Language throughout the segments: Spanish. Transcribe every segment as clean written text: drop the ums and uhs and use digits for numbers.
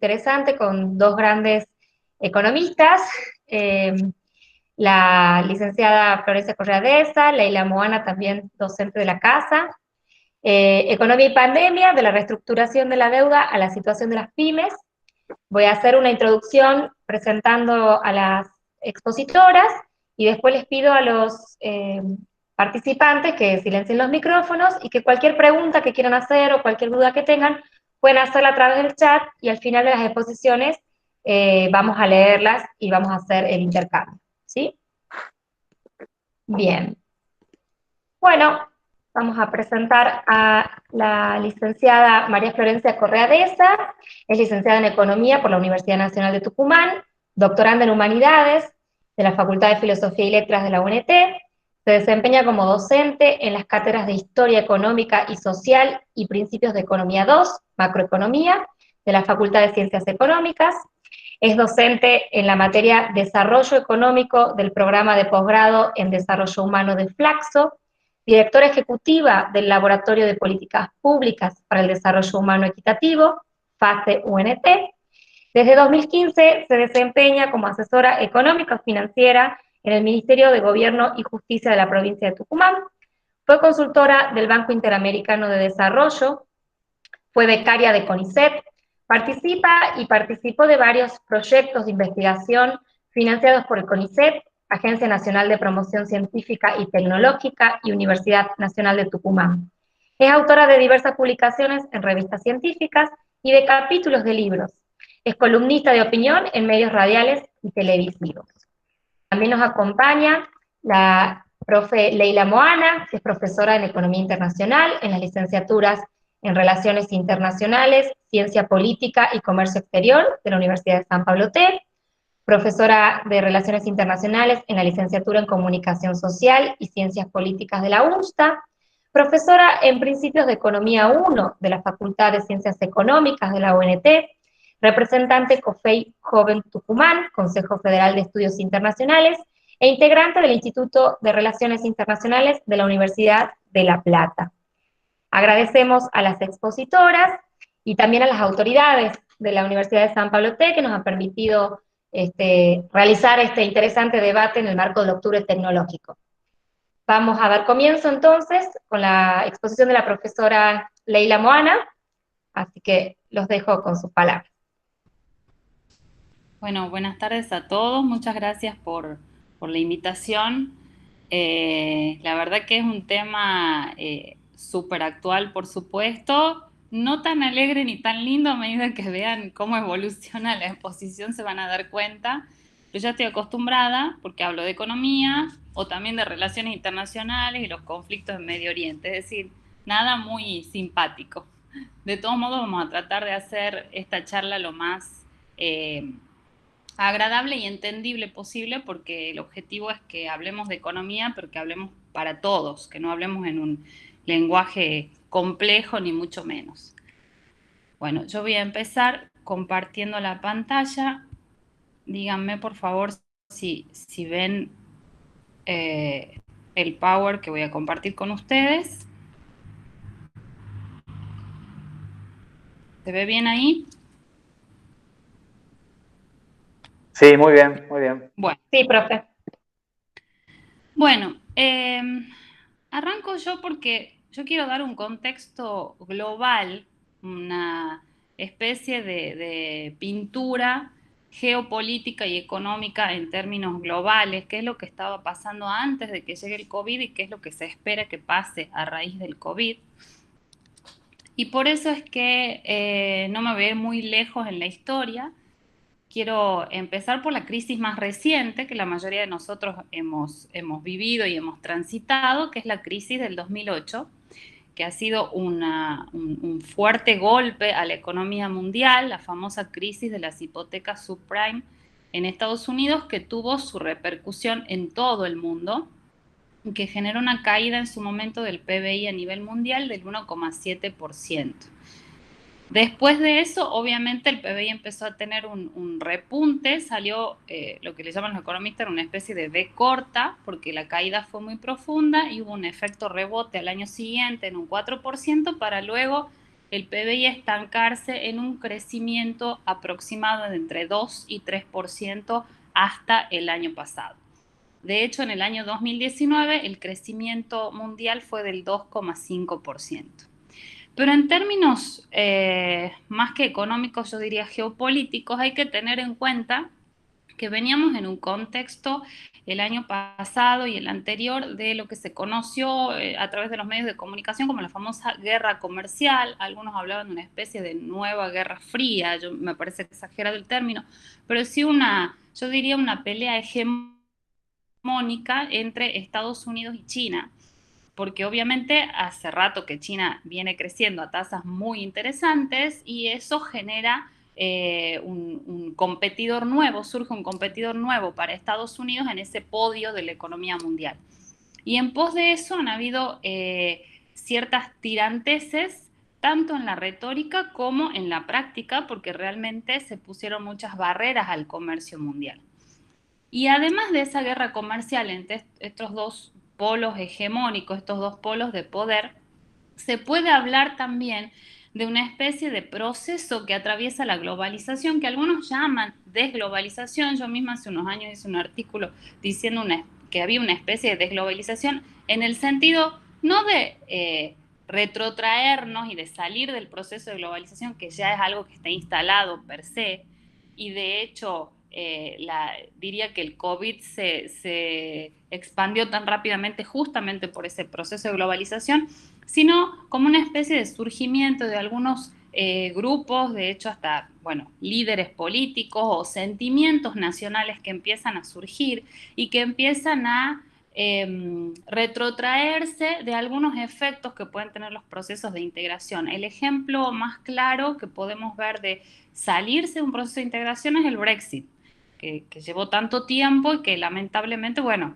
interesante con dos grandes economistas, la licenciada Florencia Correa Deza, Leila Moana, también docente de la casa, Economía y Pandemia, de la reestructuración de la deuda a la situación de las pymes. Voy a hacer una introducción presentando a las expositoras y después les pido a los participantes que silencien los micrófonos y que cualquier pregunta que quieran hacer o cualquier duda que tengan pueden hacerla a través del chat y al final de las exposiciones vamos a leerlas y vamos a hacer el intercambio, ¿sí? Bien. Bueno, vamos a presentar a la licenciada María Florencia Correa Deza, es licenciada en Economía por la Universidad Nacional de Tucumán, doctoranda en Humanidades de la Facultad de Filosofía y Letras de la UNT, se desempeña como docente en las cátedras de Historia Económica y Social y Principios de Economía 2, Macroeconomía, de la Facultad de Ciencias Económicas, es docente en la materia Desarrollo Económico del programa de posgrado en Desarrollo Humano de Flaxo, directora ejecutiva del Laboratorio de Políticas Públicas para el Desarrollo Humano Equitativo, FASE UNT. Desde 2015 se desempeña como asesora económica-financiera en el Ministerio de Gobierno y Justicia de la provincia de Tucumán. Fue consultora del Banco Interamericano de Desarrollo, fue becaria de CONICET, participó de varios proyectos de investigación financiados por el CONICET, Agencia Nacional de Promoción Científica y Tecnológica y Universidad Nacional de Tucumán. Es autora de diversas publicaciones en revistas científicas y de capítulos de libros. Es columnista de opinión en medios radiales y televisivos. También nos acompaña la profe Leila Moana, que es profesora en Economía Internacional en las licenciaturas en Relaciones Internacionales, Ciencia Política y Comercio Exterior de la Universidad de San Pablo T, profesora de Relaciones Internacionales en la licenciatura en Comunicación Social y Ciencias Políticas de la UNSTA, profesora en Principios de Economía 1 de la Facultad de Ciencias Económicas de la UNT, representante COFEI Joven Tucumán, Consejo Federal de Estudios Internacionales, e integrante del Instituto de Relaciones Internacionales de la Universidad de La Plata. Agradecemos a las expositoras y también a las autoridades de la Universidad de San Pablo T que nos han permitido realizar este interesante debate en el marco del Octubre Tecnológico. Vamos a dar comienzo entonces con la exposición de la profesora Leila Moana, así que los dejo con sus palabras. Bueno, buenas tardes a todos. Muchas gracias por la invitación. La verdad que es un tema súper actual, por supuesto. No tan alegre ni tan lindo. A medida que vean cómo evoluciona la exposición se van a dar cuenta. Yo ya estoy acostumbrada porque hablo de economía o también de relaciones internacionales y los conflictos en Medio Oriente. Es decir, nada muy simpático. De todos modos, vamos a tratar de hacer esta charla lo más agradable y entendible posible, porque el objetivo es que hablemos de economía, pero que hablemos para todos, que no hablemos en un lenguaje complejo ni mucho menos. Bueno, yo voy a empezar compartiendo la pantalla. Díganme por favor si ven el Power que voy a compartir con ustedes. ¿Se ve bien ahí? Sí, muy bien, muy bien. Bueno. Sí, profe. Bueno, arranco yo porque yo quiero dar un contexto global, una especie de pintura geopolítica y económica en términos globales, qué es lo que estaba pasando antes de que llegue el COVID y qué es lo que se espera que pase a raíz del COVID. Y por eso es que no me voy a ir muy lejos en la historia. Quiero empezar por la crisis más reciente que la mayoría de nosotros hemos vivido y hemos transitado, que es la crisis del 2008, que ha sido un fuerte golpe a la economía mundial, la famosa crisis de las hipotecas subprime en Estados Unidos, que tuvo su repercusión en todo el mundo, que generó una caída en su momento del PBI a nivel mundial del 1,7%. Después de eso, obviamente, el PBI empezó a tener un repunte, salió lo que le llaman los economistas una especie de V corta, porque la caída fue muy profunda y hubo un efecto rebote al año siguiente en un 4% para luego el PBI estancarse en un crecimiento aproximado de entre 2 y 3% hasta el año pasado. De hecho, en el año 2019 el crecimiento mundial fue del 2,5%. Pero en términos más que económicos, yo diría geopolíticos, hay que tener en cuenta que veníamos en un contexto el año pasado y el anterior de lo que se conoció a través de los medios de comunicación como la famosa guerra comercial. Algunos hablaban de una especie de nueva guerra fría, me parece exagerado el término, pero sí yo diría una pelea hegemónica entre Estados Unidos y China, porque obviamente hace rato que China viene creciendo a tasas muy interesantes y eso genera un competidor nuevo, surge un competidor nuevo para Estados Unidos en ese podio de la economía mundial. Y en pos de eso han habido ciertas tiranteses, tanto en la retórica como en la práctica, porque realmente se pusieron muchas barreras al comercio mundial. Y además de esa guerra comercial entre estos dos polos hegemónicos, estos dos polos de poder, se puede hablar también de una especie de proceso que atraviesa la globalización, que algunos llaman desglobalización. Yo misma hace unos años hice un artículo diciendo que había una especie de desglobalización en el sentido no de retrotraernos y de salir del proceso de globalización, que ya es algo que está instalado per se, y de hecho diría que el COVID se expandió tan rápidamente justamente por ese proceso de globalización, sino como una especie de surgimiento de algunos grupos, de hecho hasta, bueno, líderes políticos o sentimientos nacionales que empiezan a surgir y que empiezan a retrotraerse de algunos efectos que pueden tener los procesos de integración. El ejemplo más claro que podemos ver de salirse de un proceso de integración es el Brexit, que llevó tanto tiempo y que lamentablemente, bueno,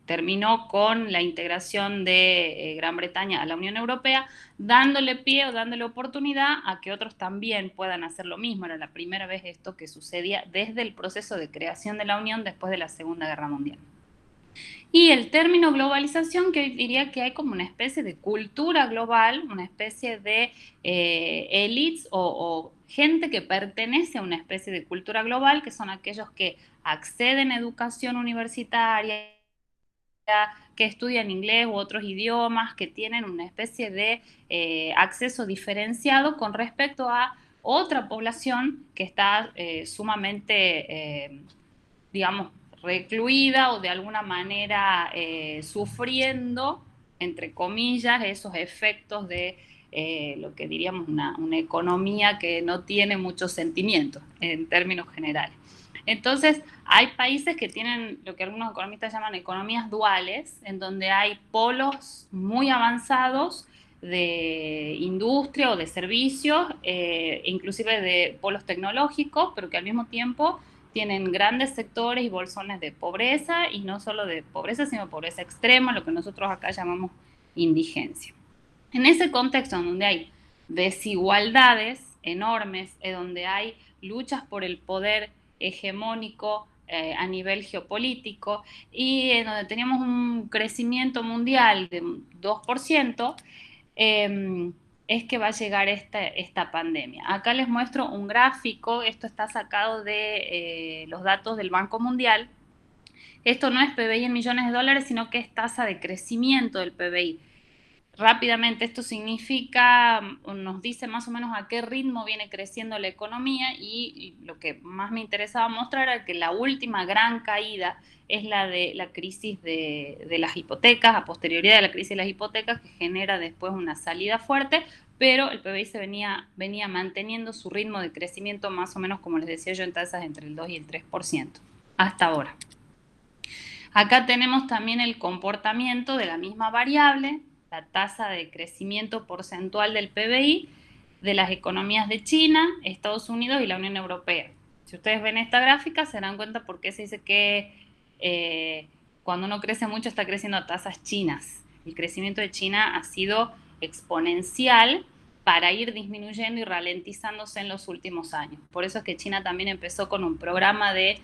terminó con la integración de Gran Bretaña a la Unión Europea, dándole pie o dándole oportunidad a que otros también puedan hacer lo mismo. Era la primera vez esto que sucedía desde el proceso de creación de la Unión después de la Segunda Guerra Mundial. Y el término globalización, que hoy diría que hay como una especie de cultura global, una especie de élites o gente que pertenece a una especie de cultura global, que son aquellos que acceden a educación universitaria, que estudian inglés u otros idiomas, que tienen una especie de acceso diferenciado con respecto a otra población que está sumamente, digamos, recluida o de alguna manera sufriendo, entre comillas, esos efectos de lo que diríamos una economía que no tiene muchos sentimientos en términos generales. Entonces, hay países que tienen lo que algunos economistas llaman economías duales, en donde hay polos muy avanzados de industria o de servicios, inclusive de polos tecnológicos, pero que al mismo tiempo tienen grandes sectores y bolsones de pobreza, y no solo de pobreza, sino pobreza extrema, lo que nosotros acá llamamos indigencia. En ese contexto donde hay desigualdades enormes, donde hay luchas por el poder hegemónico a nivel geopolítico y en donde teníamos un crecimiento mundial de 2%, es que va a llegar esta pandemia. Acá les muestro un gráfico, esto está sacado de los datos del Banco Mundial. Esto no es PBI en millones de dólares, sino que es tasa de crecimiento del PBI. Rápidamente, esto significa, nos dice más o menos a qué ritmo viene creciendo la economía, y lo que más me interesaba mostrar era que la última gran caída es la de la crisis de las hipotecas, a posterioridad de la crisis de las hipotecas, que genera después una salida fuerte, pero el PBI se venía manteniendo su ritmo de crecimiento más o menos, como les decía yo, en tasas entre el 2 y el 3% hasta ahora. Acá tenemos también el comportamiento de la misma variable, la tasa de crecimiento porcentual del PBI de las economías de China, Estados Unidos y la Unión Europea. Si ustedes ven esta gráfica, se dan cuenta por qué se dice que cuando uno crece mucho está creciendo a tasas chinas. El crecimiento de China ha sido exponencial para ir disminuyendo y ralentizándose en los últimos años. Por eso es que China también empezó con un programa de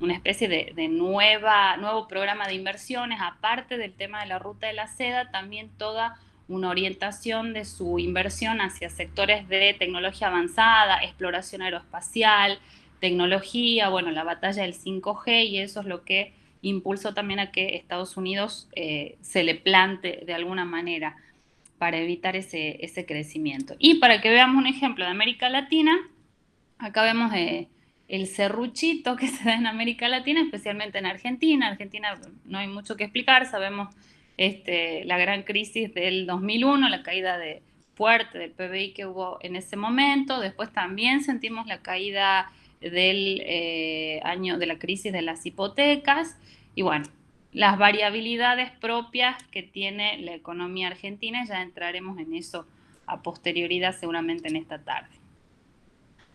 una especie de nuevo programa de inversiones, aparte del tema de la ruta de la seda, también toda una orientación de su inversión hacia sectores de tecnología avanzada, exploración aeroespacial, tecnología, bueno, la batalla del 5G, y eso es lo que impulsó también a que Estados Unidos se le plante de alguna manera para evitar ese crecimiento. Y para que veamos un ejemplo de América Latina, acá vemos el serruchito que se da en América Latina, especialmente en Argentina. Argentina no hay mucho que explicar, sabemos la gran crisis del 2001, la caída fuerte del PBI que hubo en ese momento. Después también sentimos la caída del año de la crisis de las hipotecas. Y bueno, las variabilidades propias que tiene la economía argentina, ya entraremos en eso a posterioridad seguramente en esta tarde.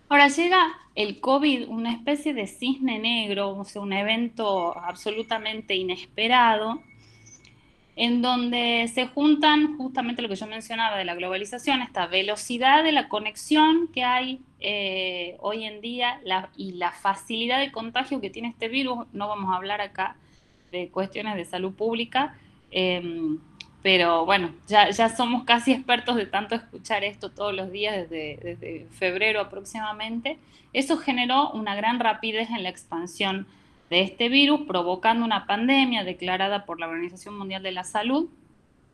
Ahora llega el COVID, una especie de cisne negro, o sea, un evento absolutamente inesperado, en donde se juntan justamente lo que yo mencionaba de la globalización, esta velocidad de la conexión que hay hoy en día y la facilidad de contagio que tiene este virus. No vamos a hablar acá de cuestiones de salud pública, pero bueno, ya somos casi expertos de tanto escuchar esto todos los días desde febrero aproximadamente. Eso generó una gran rapidez en la expansión de este virus, provocando una pandemia declarada por la Organización Mundial de la Salud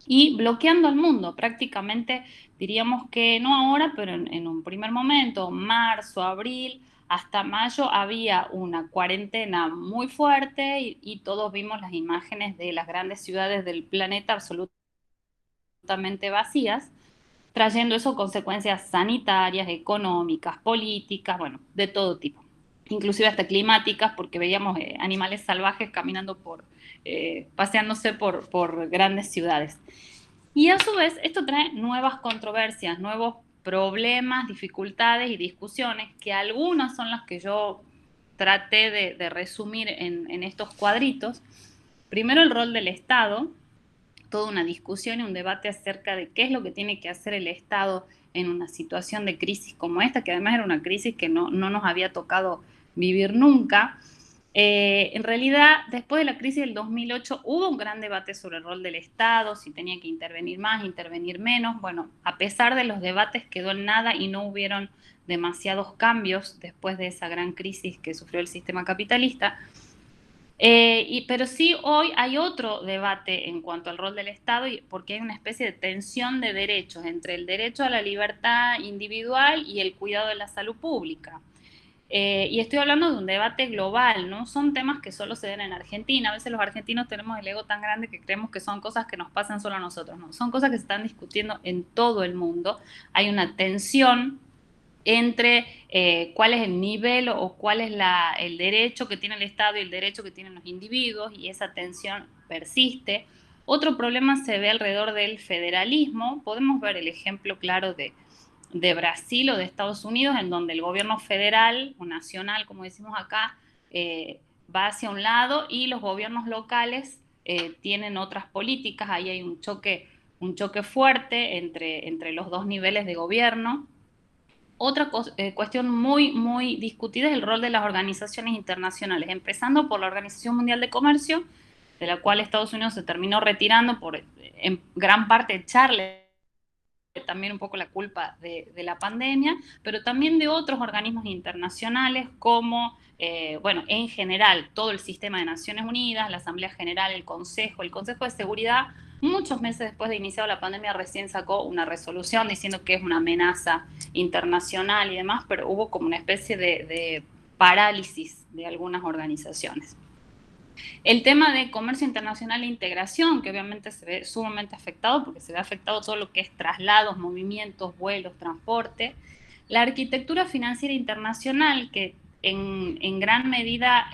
y bloqueando al mundo. Prácticamente diríamos que no ahora, pero en un primer momento, marzo, abril, hasta mayo había una cuarentena muy fuerte y todos vimos las imágenes de las grandes ciudades del planeta absolutamente vacías, trayendo eso consecuencias sanitarias, económicas, políticas, bueno, de todo tipo, inclusive hasta climáticas, porque veíamos animales salvajes caminando paseándose por grandes ciudades. Y a su vez esto trae nuevas controversias, nuevos problemas, dificultades y discusiones, que algunas son las que yo traté de resumir en estos cuadritos. Primero, el rol del Estado, toda una discusión y un debate acerca de qué es lo que tiene que hacer el Estado en una situación de crisis como esta, que además era una crisis que no nos había tocado vivir nunca. En realidad, después de la crisis del 2008, hubo un gran debate sobre el rol del Estado, si tenía que intervenir más, intervenir menos. Bueno, a pesar de los debates quedó en nada y no hubieron demasiados cambios después de esa gran crisis que sufrió el sistema capitalista. Pero sí, hoy hay otro debate en cuanto al rol del Estado, porque hay una especie de tensión de derechos entre el derecho a la libertad individual y el cuidado de la salud pública. Y estoy hablando de un debate global, no son temas que solo se den en Argentina. A veces los argentinos tenemos el ego tan grande que creemos que son cosas que nos pasan solo a nosotros. No, son cosas que se están discutiendo en todo el mundo. Hay una tensión entre cuál es el nivel o cuál es el derecho que tiene el Estado y el derecho que tienen los individuos, y esa tensión persiste. Otro problema se ve alrededor del federalismo. Podemos ver el ejemplo claro de Brasil o de Estados Unidos, en donde el gobierno federal o nacional, como decimos acá, va hacia un lado y los gobiernos locales tienen otras políticas. Ahí hay un choque fuerte entre los dos niveles de gobierno. Otra cuestión muy discutida es el rol de las organizaciones internacionales, empezando por la Organización Mundial de Comercio, de la cual Estados Unidos se terminó retirando por en gran parte echarle también un poco la culpa de la pandemia, pero también de otros organismos internacionales como, en general, todo el sistema de Naciones Unidas, la Asamblea General, el Consejo de Seguridad. Muchos meses después de iniciar la pandemia recién sacó una resolución diciendo que es una amenaza internacional y demás, pero hubo como una especie de parálisis de algunas organizaciones. El tema de comercio internacional e integración, que obviamente se ve sumamente afectado porque se ve afectado todo lo que es traslados, movimientos, vuelos, transporte. La arquitectura financiera internacional, que en gran medida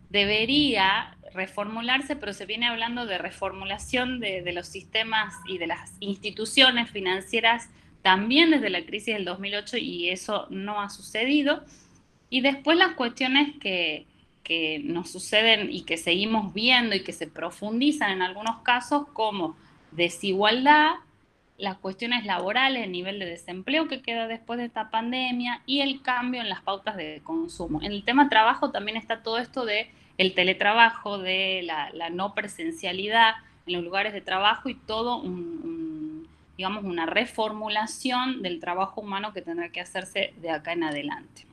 debería reformularse, pero se viene hablando de reformulación de los sistemas y de las instituciones financieras también desde la crisis del 2008, y eso no ha sucedido. Y después las cuestiones que nos suceden y que seguimos viendo y que se profundizan en algunos casos, como desigualdad, las cuestiones laborales, el nivel de desempleo que queda después de esta pandemia y el cambio en las pautas de consumo. En el tema trabajo también está todo esto de el teletrabajo, de la no presencialidad en los lugares de trabajo y todo un digamos, una reformulación del trabajo humano que tendrá que hacerse de acá en adelante.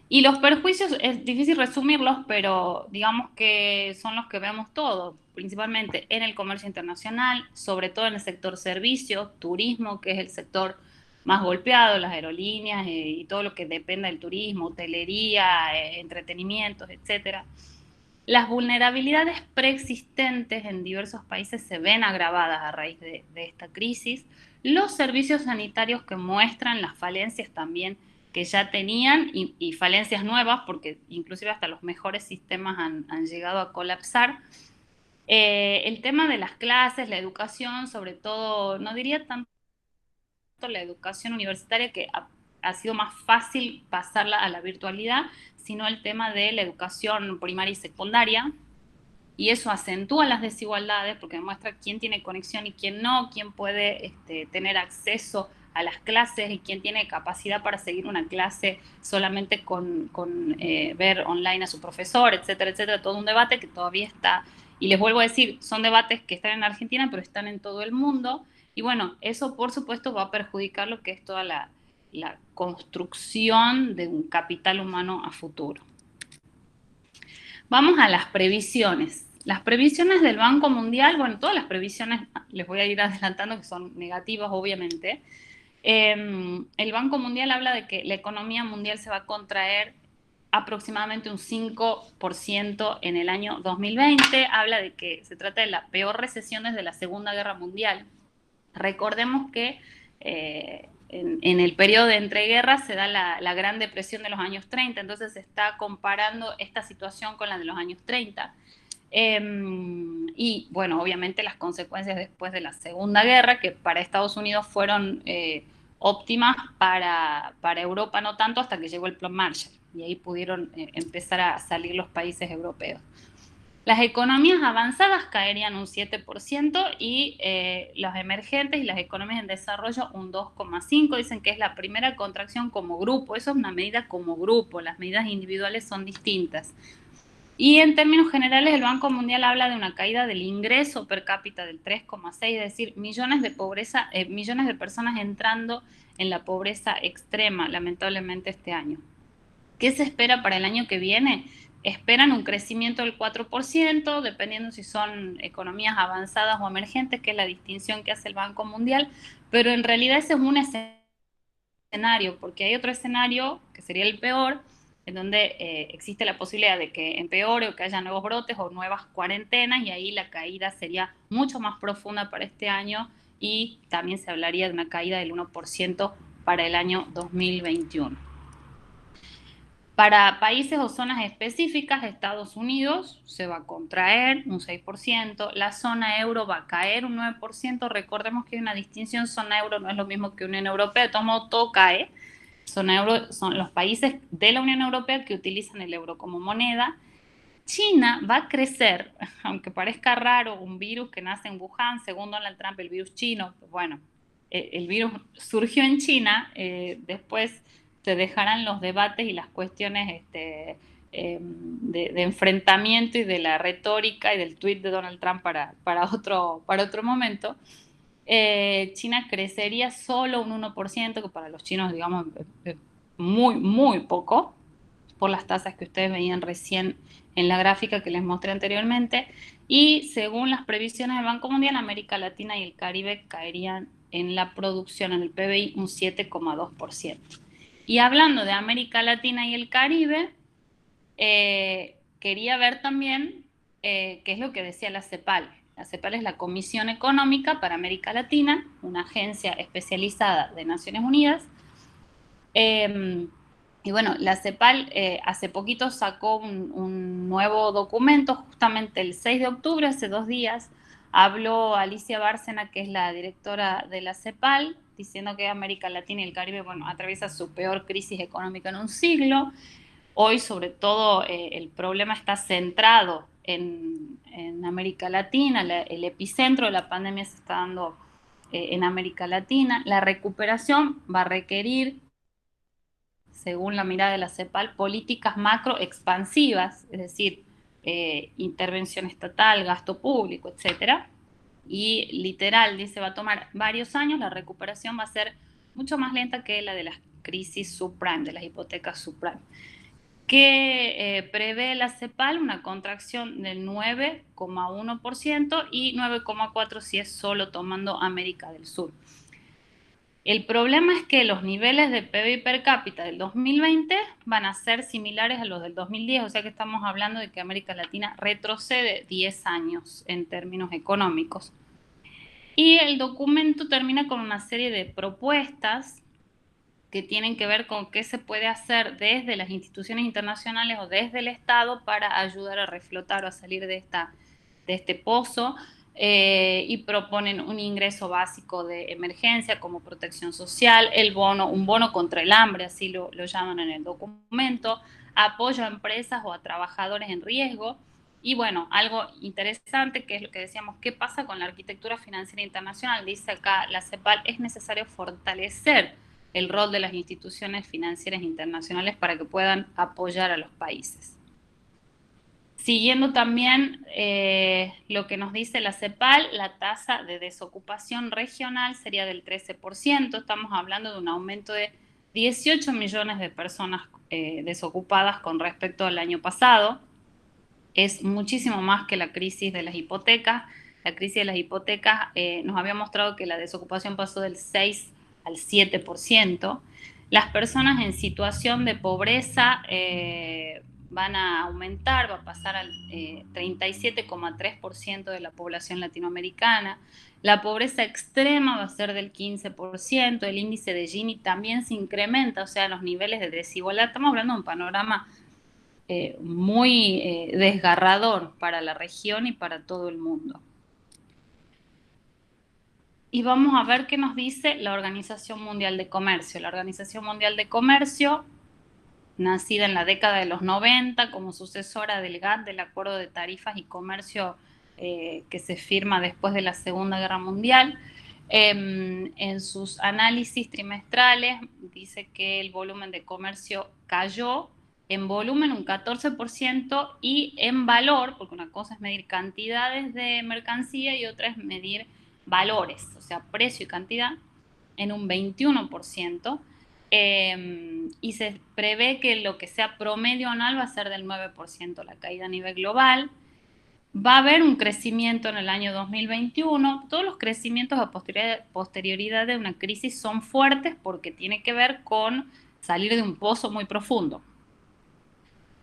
Y los perjuicios, es difícil resumirlos, pero digamos que son los que vemos todos, principalmente en el comercio internacional, sobre todo en el sector servicios, turismo, que es el sector más golpeado, las aerolíneas y todo lo que dependa del turismo, hotelería, entretenimientos, etcétera. Las vulnerabilidades preexistentes en diversos países se ven agravadas a raíz de esta crisis. Los servicios sanitarios que muestran las falencias también que ya tenían y falencias nuevas, porque inclusive hasta los mejores sistemas han llegado a colapsar. El tema de las clases, la educación, sobre todo, no diría tanto la educación universitaria, que ha sido más fácil pasarla a la virtualidad, sino el tema de la educación primaria y secundaria, y eso acentúa las desigualdades porque demuestra quién tiene conexión y quién no, quién puede tener acceso a las clases y quién tiene capacidad para seguir una clase solamente con ver online a su profesor, etcétera, etcétera. Todo un debate que todavía está, y les vuelvo a decir, son debates que están en Argentina, pero están en todo el mundo. Y bueno, eso por supuesto va a perjudicar lo que es toda la construcción de un capital humano a futuro. Vamos a las previsiones. Las previsiones del Banco Mundial, bueno, todas las previsiones, les voy a ir adelantando que son negativas, obviamente. El Banco Mundial habla de que la economía mundial se va a contraer aproximadamente un 5% en el año 2020. Habla de que se trata de la peor recesión desde la Segunda Guerra Mundial. Recordemos que en el periodo de entreguerras se da la Gran Depresión de los años 30, entonces se está comparando esta situación con la de los años 30. Y bueno, obviamente las consecuencias después de la Segunda Guerra, que para Estados Unidos fueron óptimas, para Europa no tanto, hasta que llegó el Plan Marshall, y ahí pudieron empezar a salir los países europeos. Las economías avanzadas caerían un 7% y las emergentes y las economías en desarrollo un 2,5%. Dicen que es la primera contracción como grupo. Eso es una medida como grupo. Las medidas individuales son distintas. Y en términos generales, el Banco Mundial habla de una caída del ingreso per cápita del 3,6%, es decir, millones de personas entrando en la pobreza extrema, lamentablemente, este año. ¿Qué se espera para el año que viene? Esperan un crecimiento del 4%, dependiendo si son economías avanzadas o emergentes, que es la distinción que hace el Banco Mundial, pero en realidad ese es un escenario, porque hay otro escenario, que sería el peor, en donde existe la posibilidad de que empeore o que haya nuevos brotes o nuevas cuarentenas, y ahí la caída sería mucho más profunda para este año, y también se hablaría de una caída del 1% para el año 2021. Para países o zonas específicas, Estados Unidos se va a contraer un 6%, la zona euro va a caer un 9%, recordemos que hay una distinción, zona euro no es lo mismo que Unión Europea, de todo modo todo cae, zona euro son los países de la Unión Europea que utilizan el euro como moneda. China va a crecer, aunque parezca raro, un virus que nace en Wuhan, según Donald Trump, el virus chino, bueno, el virus surgió en China, después se dejarán los debates y las cuestiones de enfrentamiento y de la retórica y del tuit de Donald Trump para otro momento. China crecería solo un 1%, que para los chinos, digamos, muy, muy poco, por las tasas que ustedes veían recién en la gráfica que les mostré anteriormente, y según las previsiones del Banco Mundial, América Latina y el Caribe caerían en la producción, en el PBI, un 7,2%. Y hablando de América Latina y el Caribe, quería ver también qué es lo que decía la CEPAL. La CEPAL es la Comisión Económica para América Latina, una agencia especializada de Naciones Unidas. Y bueno, la CEPAL hace poquito sacó un nuevo documento, justamente el 6 de octubre, hace 2 días, habló Alicia Bárcena, que es la directora de la CEPAL, diciendo que América Latina y el Caribe, bueno, atraviesa su peor crisis económica en un siglo. Hoy, sobre todo, el problema está centrado en América Latina, el epicentro de la pandemia se está dando en América Latina. La recuperación va a requerir, según la mirada de la CEPAL, políticas macro expansivas, es decir, intervención estatal, gasto público, etcétera. y literal, dice, va a tomar varios años, la recuperación va a ser mucho más lenta que la de las crisis subprime, de las hipotecas subprime. Que prevé la CEPAL una contracción del 9,1% y 9,4% si es solo tomando América del Sur. El problema es que los niveles de PBI per cápita del 2020 van a ser similares a los del 2010, o sea que estamos hablando de que América Latina retrocede 10 años en términos económicos. Y el documento termina con una serie de propuestas que tienen que ver con qué se puede hacer desde las instituciones internacionales o desde el Estado para ayudar a reflotar o a salir de este pozo, y proponen un ingreso básico de emergencia como protección social, un bono contra el hambre, así lo llaman en el documento, apoyo a empresas o a trabajadores en riesgo. Y bueno, algo interesante que es lo que decíamos, ¿qué pasa con la arquitectura financiera internacional? Dice acá la CEPAL, es necesario fortalecer el rol de las instituciones financieras internacionales para que puedan apoyar a los países. Siguiendo también lo que nos dice la CEPAL, la tasa de desocupación regional sería del 13%. Estamos hablando de un aumento de 18 millones de personas desocupadas con respecto al año pasado. Es muchísimo más que la crisis de las hipotecas. La crisis de las hipotecas nos había mostrado que la desocupación pasó del 6 al 7%. Las personas en situación de pobreza van a aumentar, va a pasar al 37,3% de la población latinoamericana. La pobreza extrema va a ser del 15%. El índice de Gini también se incrementa, o sea, los niveles de desigualdad. Estamos hablando de un panorama muy desgarrador para la región y para todo el mundo. Y vamos a ver qué nos dice la Organización Mundial de Comercio. La Organización Mundial de Comercio, nacida en la década de los 90 como sucesora del GATT, del Acuerdo de Tarifas y Comercio que se firma después de la Segunda Guerra Mundial, en sus análisis trimestrales dice que el volumen de comercio cayó en volumen un 14% y en valor, porque una cosa es medir cantidades de mercancía y otra es medir valores, o sea, precio y cantidad, en un 21%. Y se prevé que lo que sea promedio anual va a ser del 9% la caída a nivel global. Va a haber un crecimiento en el año 2021. Todos los crecimientos a posterioridad de una crisis son fuertes porque tiene que ver con salir de un pozo muy profundo.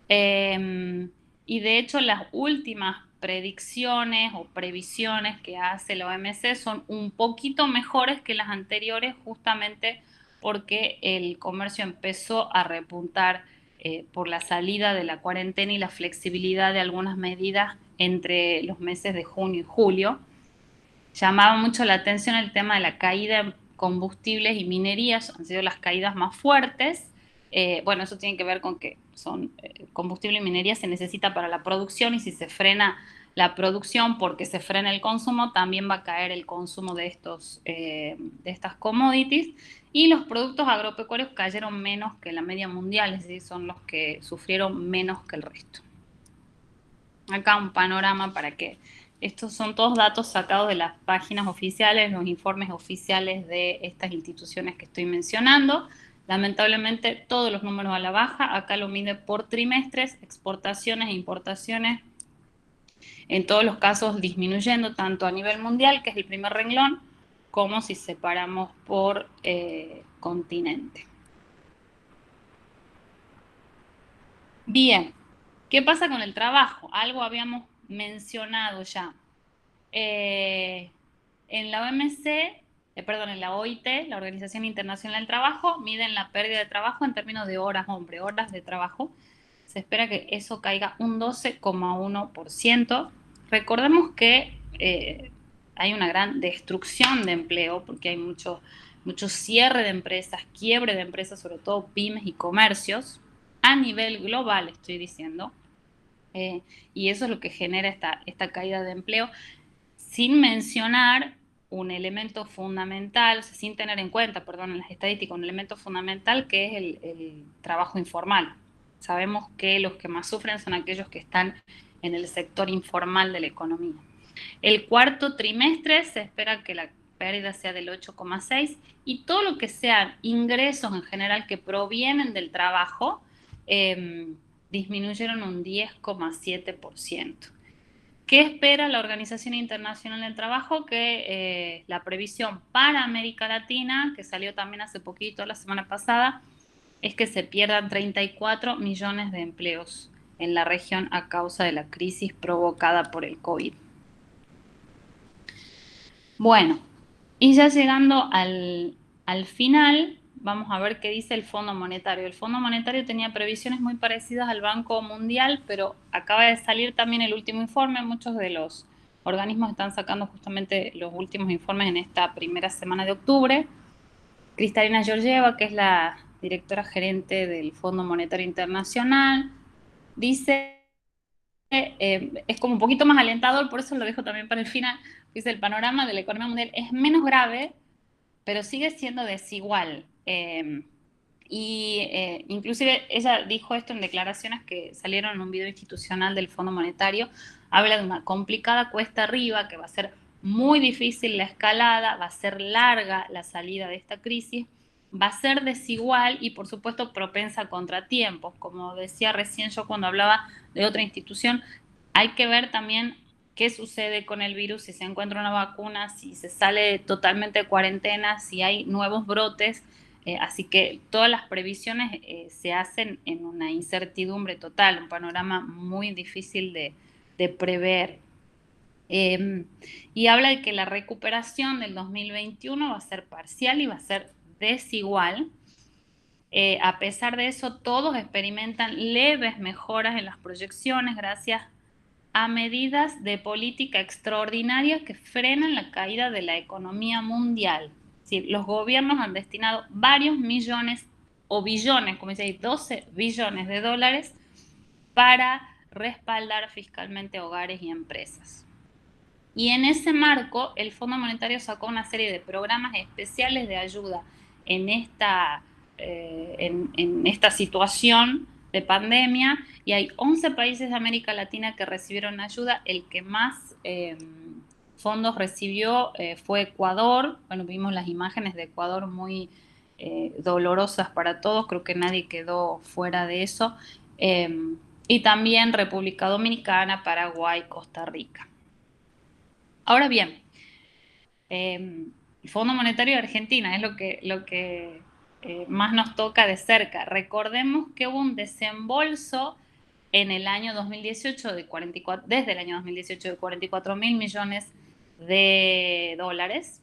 Y de hecho las últimas predicciones o previsiones que hace la OMC son un poquito mejores que las anteriores, justamente porque el comercio empezó a repuntar por la salida de la cuarentena y la flexibilidad de algunas medidas entre los meses de junio y julio. Llamaba mucho la atención el tema de la caída en combustibles y minerías, han sido las caídas más fuertes. Bueno, eso tiene que ver con que combustible y minería se necesita para la producción, y si se frena la producción porque se frena el consumo, también va a caer el consumo de estas commodities, y los productos agropecuarios cayeron menos que la media mundial, es decir, son los que sufrieron menos que el resto. Acá un panorama para que estos son todos datos sacados de las páginas oficiales, los informes oficiales de estas instituciones que estoy mencionando. Lamentablemente todos los números a la baja. Acá lo mide por trimestres, exportaciones e importaciones, en todos los casos disminuyendo, tanto a nivel mundial, que es el primer renglón, como si separamos por continente. Bien, ¿qué pasa con el trabajo? Algo habíamos mencionado ya. En la OMC, en la OIT, la Organización Internacional del Trabajo, miden la pérdida de trabajo en términos de horas de trabajo. Se espera que eso caiga un 12,1%. Recordemos que hay una gran destrucción de empleo porque hay mucho cierre de empresas, quiebre de empresas, sobre todo pymes y comercios, a nivel global, estoy diciendo. Y eso es lo que genera esta caída de empleo, sin mencionar un elemento fundamental, o sea, sin tener en cuenta, en las estadísticas, un elemento fundamental que es el trabajo informal. Sabemos que los que más sufren son aquellos que están en el sector informal de la economía. El cuarto trimestre se espera que la pérdida sea del 8,6% y todo lo que sean ingresos en general que provienen del trabajo disminuyeron un 10,7%. ¿Qué espera la Organización Internacional del Trabajo? Que la previsión para América Latina, que salió también hace poquito, la semana pasada, es que se pierdan 34 millones de empleos en la región a causa de la crisis provocada por el COVID. Bueno, y ya llegando al final, vamos a ver qué dice el Fondo Monetario. El Fondo Monetario tenía previsiones muy parecidas al Banco Mundial, pero acaba de salir también el último informe. Muchos de los organismos están sacando justamente los últimos informes en esta primera semana de octubre. Kristalina Georgieva, que es la directora gerente del Fondo Monetario Internacional, dice, es como un poquito más alentador, por eso lo dejo también para el final, dice: el panorama de la economía mundial es menos grave, pero sigue siendo desigual. Inclusive ella dijo esto en declaraciones que salieron en un video institucional del Fondo Monetario. Habla de una complicada cuesta arriba, que va a ser muy difícil la escalada, va a ser larga la salida de esta crisis, va a ser desigual y por supuesto propensa a contratiempos. Como decía recién yo cuando hablaba de otra institución, hay que ver también qué sucede con el virus, si se encuentra una vacuna, si se sale totalmente de cuarentena, si hay nuevos brotes. Así que todas las previsiones se hacen en una incertidumbre total, un panorama muy difícil de prever. Y habla de que la recuperación del 2021 va a ser parcial y va a ser desigual. A pesar de eso, todos experimentan leves mejoras en las proyecciones gracias a medidas de política extraordinarias que frenan la caída de la economía mundial. Es decir, los gobiernos han destinado varios millones o billones, como dice ahí, 12 billones de dólares para respaldar fiscalmente hogares y empresas. Y en ese marco, el Fondo Monetario sacó una serie de programas especiales de ayuda en esta situación de pandemia, y hay 11 países de América Latina que recibieron ayuda. El que más fondos recibió fue Ecuador. Bueno, vimos las imágenes de Ecuador muy dolorosas para todos, creo que nadie quedó fuera de eso. Y también República Dominicana, Paraguay, Costa Rica. Ahora bien, el Fondo Monetario de Argentina es lo que más nos toca de cerca. Recordemos que hubo un desembolso en el año 2018 desde el año 2018 de 44.000 millones de dólares.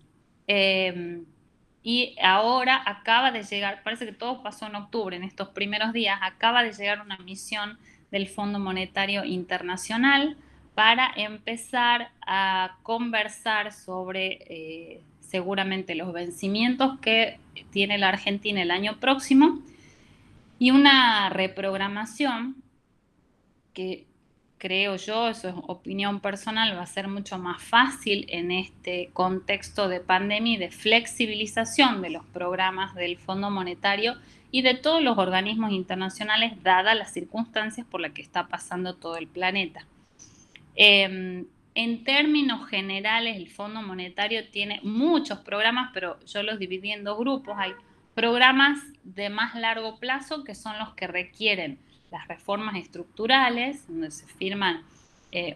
Y ahora acaba de llegar, parece que todo pasó en octubre, en estos primeros días, acaba de llegar una misión del Fondo Monetario Internacional para empezar a conversar sobre seguramente los vencimientos que tiene la Argentina el año próximo y una reprogramación que creo yo, eso es opinión personal, va a ser mucho más fácil en este contexto de pandemia y de flexibilización de los programas del Fondo Monetario y de todos los organismos internacionales, dadas las circunstancias por las que está pasando todo el planeta. En términos generales, el Fondo Monetario tiene muchos programas, pero yo los dividí en dos grupos. Hay programas de más largo plazo, que son los que requieren las reformas estructurales, donde se firman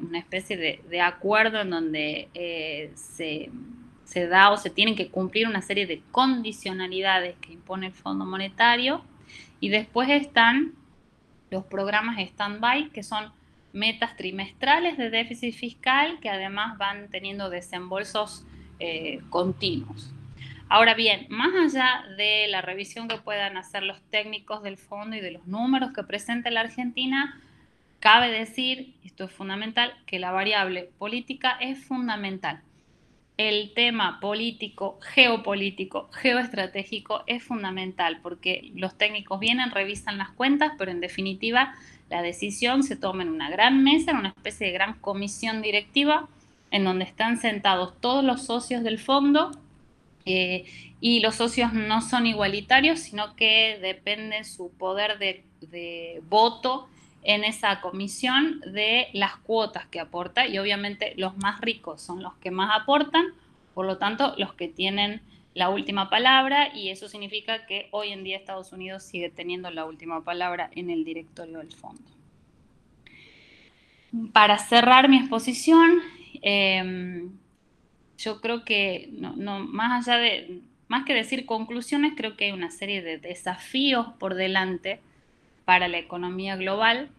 una especie de acuerdo en donde se da o se tienen que cumplir una serie de condicionalidades que impone el Fondo Monetario. Y después están los programas stand-by, que son metas trimestrales de déficit fiscal que además van teniendo desembolsos continuos. Ahora bien, más allá de la revisión que puedan hacer los técnicos del fondo y de los números que presenta la Argentina, cabe decir, esto es fundamental, que la variable política es fundamental. El tema político, geopolítico, geoestratégico es fundamental porque los técnicos vienen, revisan las cuentas, pero en definitiva la decisión se toma en una gran mesa, en una especie de gran comisión directiva, en donde están sentados todos los socios del fondo, y los socios no son igualitarios, sino que depende su poder de voto en esa comisión de las cuotas que aporta, y obviamente los más ricos son los que más aportan, por lo tanto los que tienen la última palabra, y eso significa que hoy en día Estados Unidos sigue teniendo la última palabra en el directorio del fondo. Para cerrar mi exposición, yo creo que más que decir conclusiones, creo que hay una serie de desafíos por delante para la economía global.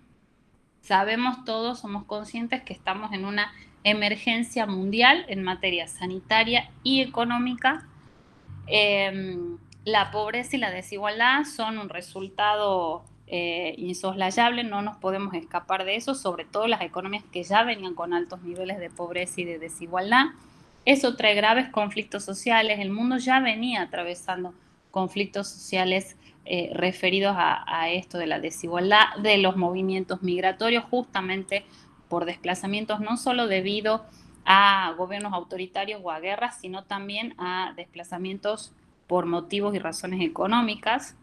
Sabemos todos, somos conscientes que estamos en una emergencia mundial en materia sanitaria y económica. La pobreza y la desigualdad son un resultado insoslayable, no nos podemos escapar de eso, sobre todo las economías que ya venían con altos niveles de pobreza y de desigualdad. Eso trae graves conflictos sociales, el mundo ya venía atravesando conflictos sociales referidos a esto de la desigualdad, de los movimientos migratorios, justamente por desplazamientos no solo debido a gobiernos autoritarios o a guerras, sino también a desplazamientos por motivos y razones económicas.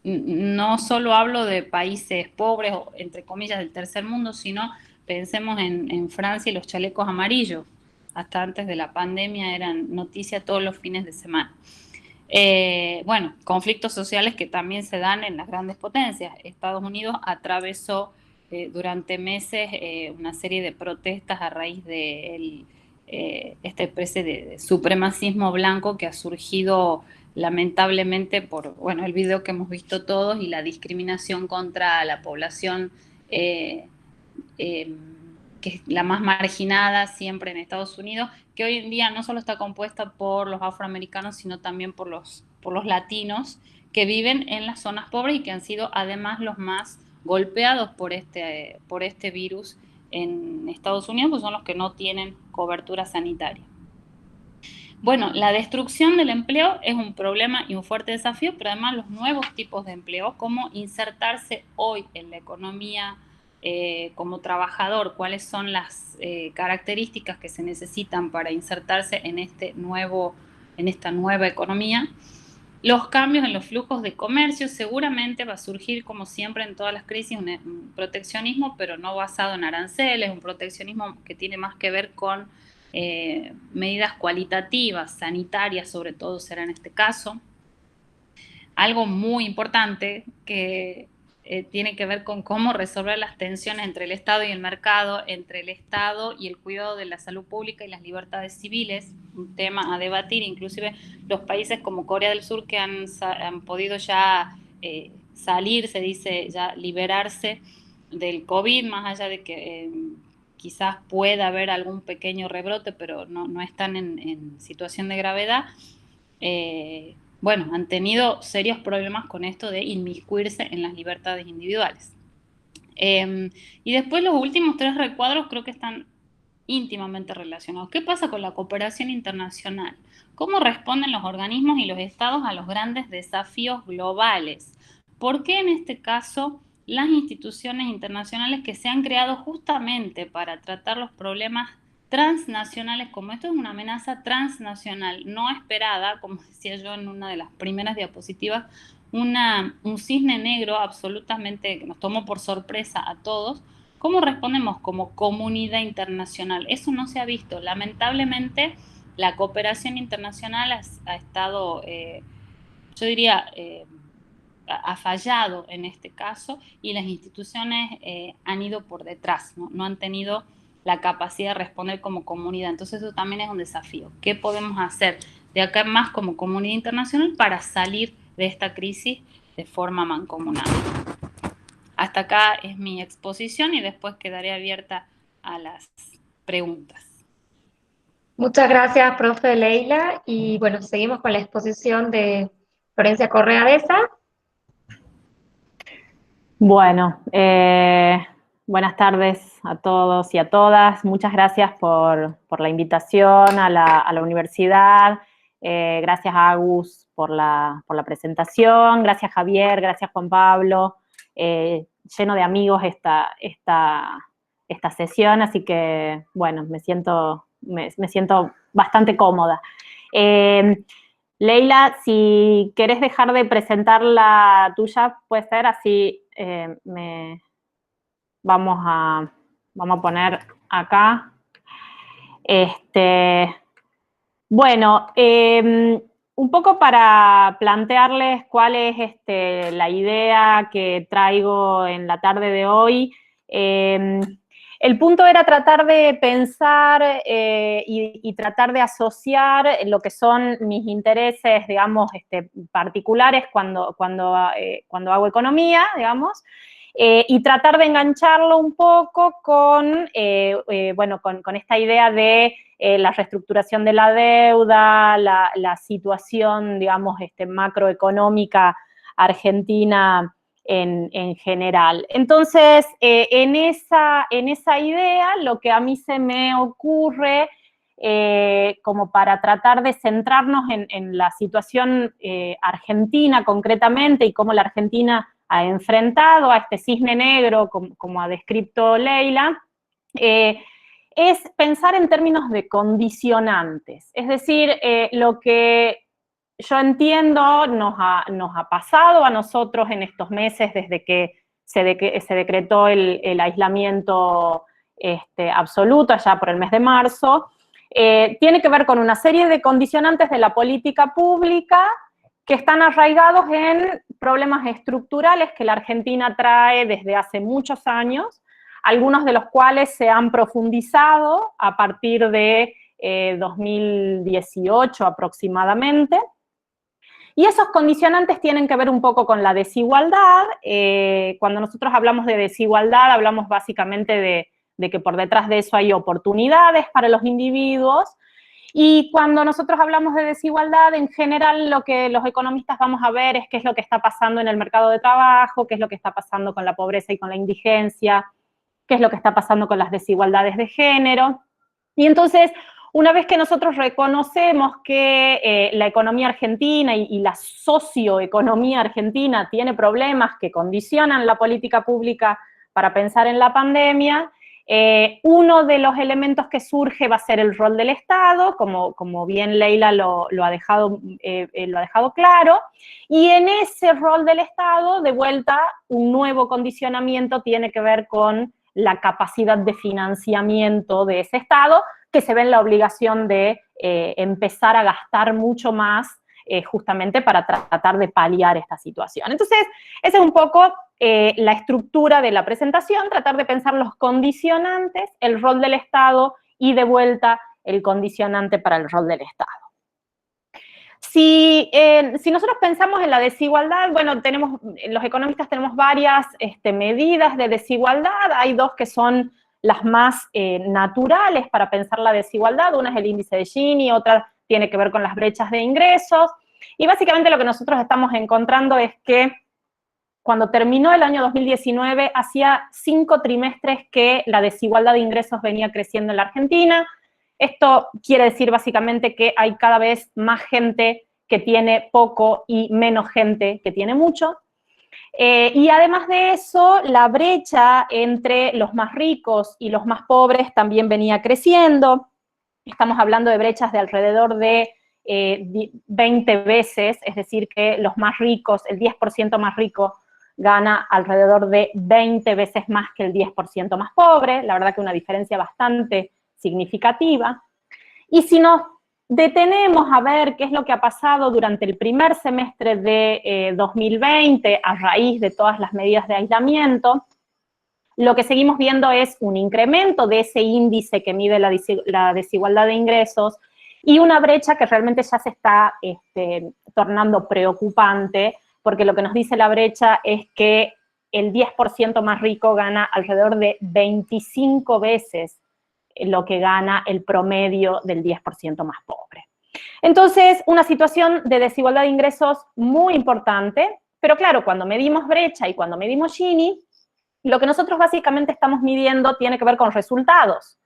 No solo hablo de países pobres o, entre comillas, del tercer mundo, sino pensemos en Francia y los chalecos amarillos. Hasta antes de la pandemia eran noticia todos los fines de semana. Bueno, conflictos sociales que también se dan en las grandes potencias. Estados Unidos atravesó durante meses una serie de protestas a raíz de esta especie de supremacismo blanco que ha surgido lamentablemente por, bueno, el video que hemos visto todos y la discriminación contra la población que es la más marginada siempre en Estados Unidos, que hoy en día no solo está compuesta por los afroamericanos, sino también por los latinos que viven en las zonas pobres y que han sido además los más golpeados por este virus en Estados Unidos, pues son los que no tienen cobertura sanitaria. Bueno, la destrucción del empleo es un problema y un fuerte desafío, pero además los nuevos tipos de empleo, cómo insertarse hoy en la economía como trabajador, cuáles son las características que se necesitan para insertarse en esta nueva economía. Los cambios en los flujos de comercio, seguramente va a surgir, como siempre en todas las crisis, un proteccionismo, pero no basado en aranceles, un proteccionismo que tiene más que ver con medidas cualitativas, sanitarias sobre todo será en este caso. Algo muy importante que tiene que ver con cómo resolver las tensiones entre el Estado y el mercado, entre el Estado y el cuidado de la salud pública y las libertades civiles, un tema a debatir, inclusive los países como Corea del Sur que han podido ya salir, se dice, ya liberarse del COVID, más allá de que quizás pueda haber algún pequeño rebrote, pero no están en situación de gravedad. Bueno, han tenido serios problemas con esto de inmiscuirse en las libertades individuales. Y después los últimos tres recuadros creo que están íntimamente relacionados. ¿Qué pasa con la cooperación internacional? ¿Cómo responden los organismos y los estados a los grandes desafíos globales? ¿Por qué en este caso las instituciones internacionales que se han creado justamente para tratar los problemas transnacionales, como esto es una amenaza transnacional no esperada, como decía yo en una de las primeras diapositivas, un cisne negro absolutamente que nos tomó por sorpresa a todos? ¿Cómo respondemos como comunidad internacional? Eso no se ha visto. Lamentablemente, la cooperación internacional ha estado, yo diría, ha fallado en este caso y las instituciones han ido por detrás, no han tenido la capacidad de responder como comunidad. Entonces eso también es un desafío. ¿Qué podemos hacer de acá en más como comunidad internacional para salir de esta crisis de forma mancomunada? Hasta acá es mi exposición y después quedaré abierta a las preguntas. Muchas gracias, profe Leila. Y bueno, seguimos con la exposición de Florencia Correa Deza. Bueno, buenas tardes a todos y a todas. Muchas gracias por la invitación a la universidad. Gracias a Agus por la presentación. Gracias Javier, gracias Juan Pablo. Lleno de amigos esta sesión, así que, bueno, me siento bastante cómoda. Leila, si querés dejar de presentar la tuya, puede ser, así vamos a poner acá. Bueno, un poco para plantearles cuál es la idea que traigo en la tarde de hoy. El punto era tratar de pensar y tratar de asociar lo que son mis intereses, digamos, particulares cuando hago economía, digamos, y tratar de engancharlo un poco con, bueno, con esta idea de la reestructuración de la deuda, la situación, digamos, macroeconómica argentina en general. Entonces, en esa idea, lo que a mí se me ocurre, como para tratar de centrarnos en la situación argentina concretamente y cómo la Argentina ha enfrentado a este cisne negro, como ha descrito Leila, es pensar en términos de condicionantes. Es decir, lo que yo entiendo nos ha pasado a nosotros en estos meses desde que se decretó el aislamiento absoluto allá por el mes de marzo, tiene que ver con una serie de condicionantes de la política pública que están arraigados en problemas estructurales que la Argentina trae desde hace muchos años, algunos de los cuales se han profundizado a partir de 2018 aproximadamente. Y esos condicionantes tienen que ver un poco con la desigualdad. Cuando nosotros hablamos de desigualdad, hablamos básicamente de que por detrás de eso hay oportunidades para los individuos. Y cuando nosotros hablamos de desigualdad, en general lo que los economistas vamos a ver es qué es lo que está pasando en el mercado de trabajo, qué es lo que está pasando con la pobreza y con la indigencia, qué es lo que está pasando con las desigualdades de género. Y entonces, una vez que nosotros reconocemos que la economía argentina y la socioeconomía argentina tiene problemas que condicionan la política pública para pensar en la pandemia, uno de los elementos que surge va a ser el rol del Estado, como bien Leila lo ha dejado claro, y en ese rol del Estado, de vuelta, un nuevo condicionamiento tiene que ver con la capacidad de financiamiento de ese Estado, que se ve en la obligación de empezar a gastar mucho más justamente para tratar de paliar esta situación. Entonces, esa es un poco la estructura de la presentación, tratar de pensar los condicionantes, el rol del Estado y de vuelta el condicionante para el rol del Estado. Si nosotros pensamos en la desigualdad, bueno, los economistas tenemos varias medidas de desigualdad, hay dos que son las más naturales para pensar la desigualdad, una es el índice de Gini, otra tiene que ver con las brechas de ingresos, y básicamente lo que nosotros estamos encontrando es que cuando terminó el año 2019, hacía 5 trimestres que la desigualdad de ingresos venía creciendo en la Argentina. Esto quiere decir básicamente que hay cada vez más gente que tiene poco y menos gente que tiene mucho. Y además de eso, la brecha entre los más ricos y los más pobres también venía creciendo. Estamos hablando de brechas de alrededor de 20 veces, es decir, que los más ricos, el 10% más rico, gana alrededor de 20 veces más que el 10% más pobre, la verdad que una diferencia bastante significativa. Y si nos detenemos a ver qué es lo que ha pasado durante el primer semestre de 2020 a raíz de todas las medidas de aislamiento, lo que seguimos viendo es un incremento de ese índice que mide la desigualdad de ingresos y una brecha que realmente ya se está tornando preocupante, porque lo que nos dice la brecha es que el 10% más rico gana alrededor de 25 veces lo que gana el promedio del 10% más pobre. Entonces, una situación de desigualdad de ingresos muy importante, pero claro, cuando medimos brecha y cuando medimos Gini, lo que nosotros básicamente estamos midiendo tiene que ver con resultados.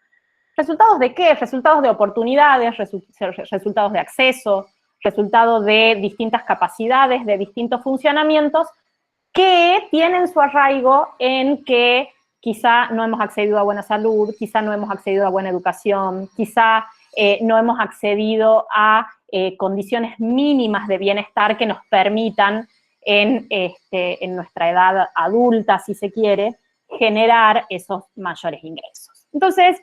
¿Resultados de qué? Resultados de oportunidades, resultados de acceso, resultados de distintas capacidades, de distintos funcionamientos que tienen su arraigo en que quizá no hemos accedido a buena salud, quizá no hemos accedido a buena educación, quizá no hemos accedido a condiciones mínimas de bienestar que nos permitan en nuestra edad adulta, si se quiere, generar esos mayores ingresos. Entonces,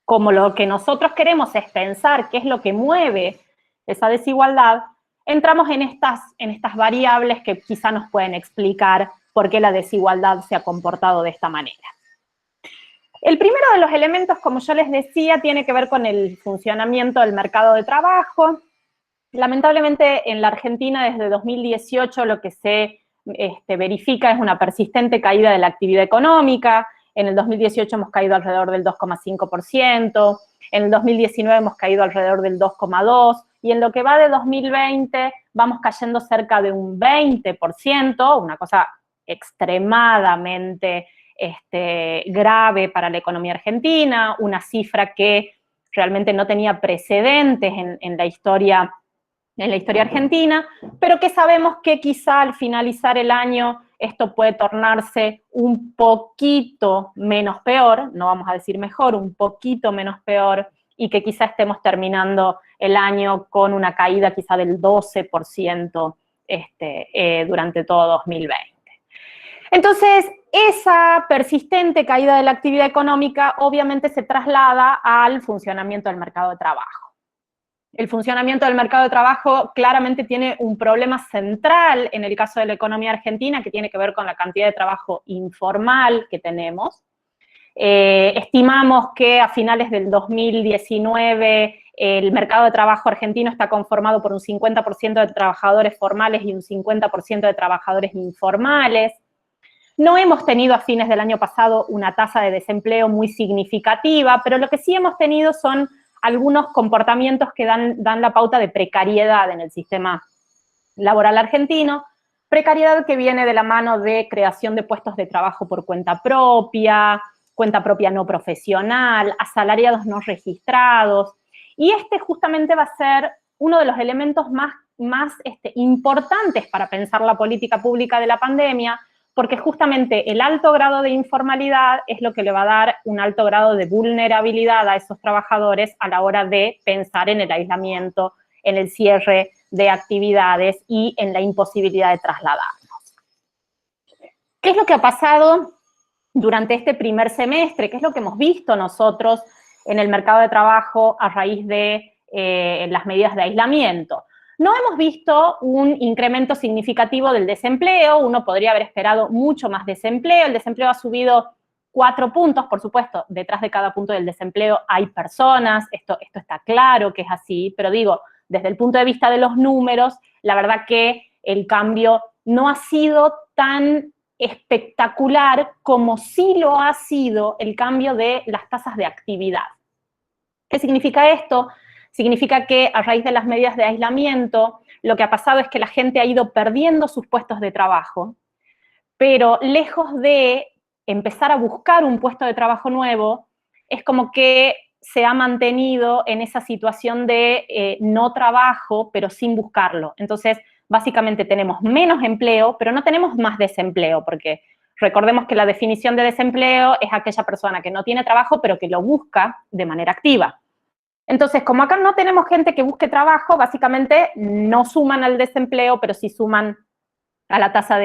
como lo que nosotros queremos es pensar qué es lo que mueve esa desigualdad, entramos en estas variables que quizá nos pueden explicar por qué la desigualdad se ha comportado de esta manera. El primero de los elementos, como yo les decía, tiene que ver con el funcionamiento del mercado de trabajo. Lamentablemente, en la Argentina, desde 2018, lo que se verifica es una persistente caída de la actividad económica. En el 2018 hemos caído alrededor del 2,5%, en el 2019 hemos caído alrededor del 2,2%, y en lo que va de 2020 vamos cayendo cerca de un 20%, una cosa extremadamente grave para la economía argentina, una cifra que realmente no tenía precedentes en la historia argentina, pero que sabemos que quizá al finalizar el año esto puede tornarse un poquito menos peor, no vamos a decir mejor, un poquito menos peor, y que quizá estemos terminando el año con una caída quizá del 12% durante todo 2020. Entonces, esa persistente caída de la actividad económica obviamente se traslada al funcionamiento del mercado de trabajo. El funcionamiento del mercado de trabajo claramente tiene un problema central en el caso de la economía argentina, que tiene que ver con la cantidad de trabajo informal que tenemos. Estimamos que a finales del 2019 el mercado de trabajo argentino está conformado por un 50% de trabajadores formales y un 50% de trabajadores informales. No hemos tenido a fines del año pasado una tasa de desempleo muy significativa, pero lo que sí hemos tenido son algunos comportamientos que dan la pauta de precariedad en el sistema laboral argentino, precariedad que viene de la mano de creación de puestos de trabajo por cuenta propia no profesional, asalariados no registrados, y justamente va a ser uno de los elementos más importantes para pensar la política pública de la pandemia, porque justamente el alto grado de informalidad es lo que le va a dar un alto grado de vulnerabilidad a esos trabajadores a la hora de pensar en el aislamiento, en el cierre de actividades y en la imposibilidad de trasladarnos. ¿Qué es lo que ha pasado durante este primer semestre? ¿Qué es lo que hemos visto nosotros en el mercado de trabajo a raíz de las medidas de aislamiento? No hemos visto un incremento significativo del desempleo, uno podría haber esperado mucho más desempleo, el desempleo ha subido 4 puntos, por supuesto, detrás de cada punto del desempleo hay personas, esto está claro que es así, pero digo, desde el punto de vista de los números, la verdad que el cambio no ha sido tan espectacular como sí lo ha sido el cambio de las tasas de actividad. ¿Qué significa esto? Significa que a raíz de las medidas de aislamiento, lo que ha pasado es que la gente ha ido perdiendo sus puestos de trabajo, pero lejos de empezar a buscar un puesto de trabajo nuevo, es como que se ha mantenido en esa situación de no trabajo, pero sin buscarlo. Entonces, básicamente tenemos menos empleo, pero no tenemos más desempleo, porque recordemos que la definición de desempleo es aquella persona que no tiene trabajo, pero que lo busca de manera activa. Entonces, como acá no tenemos gente que busque trabajo, básicamente no suman al desempleo, pero sí suman a la tasa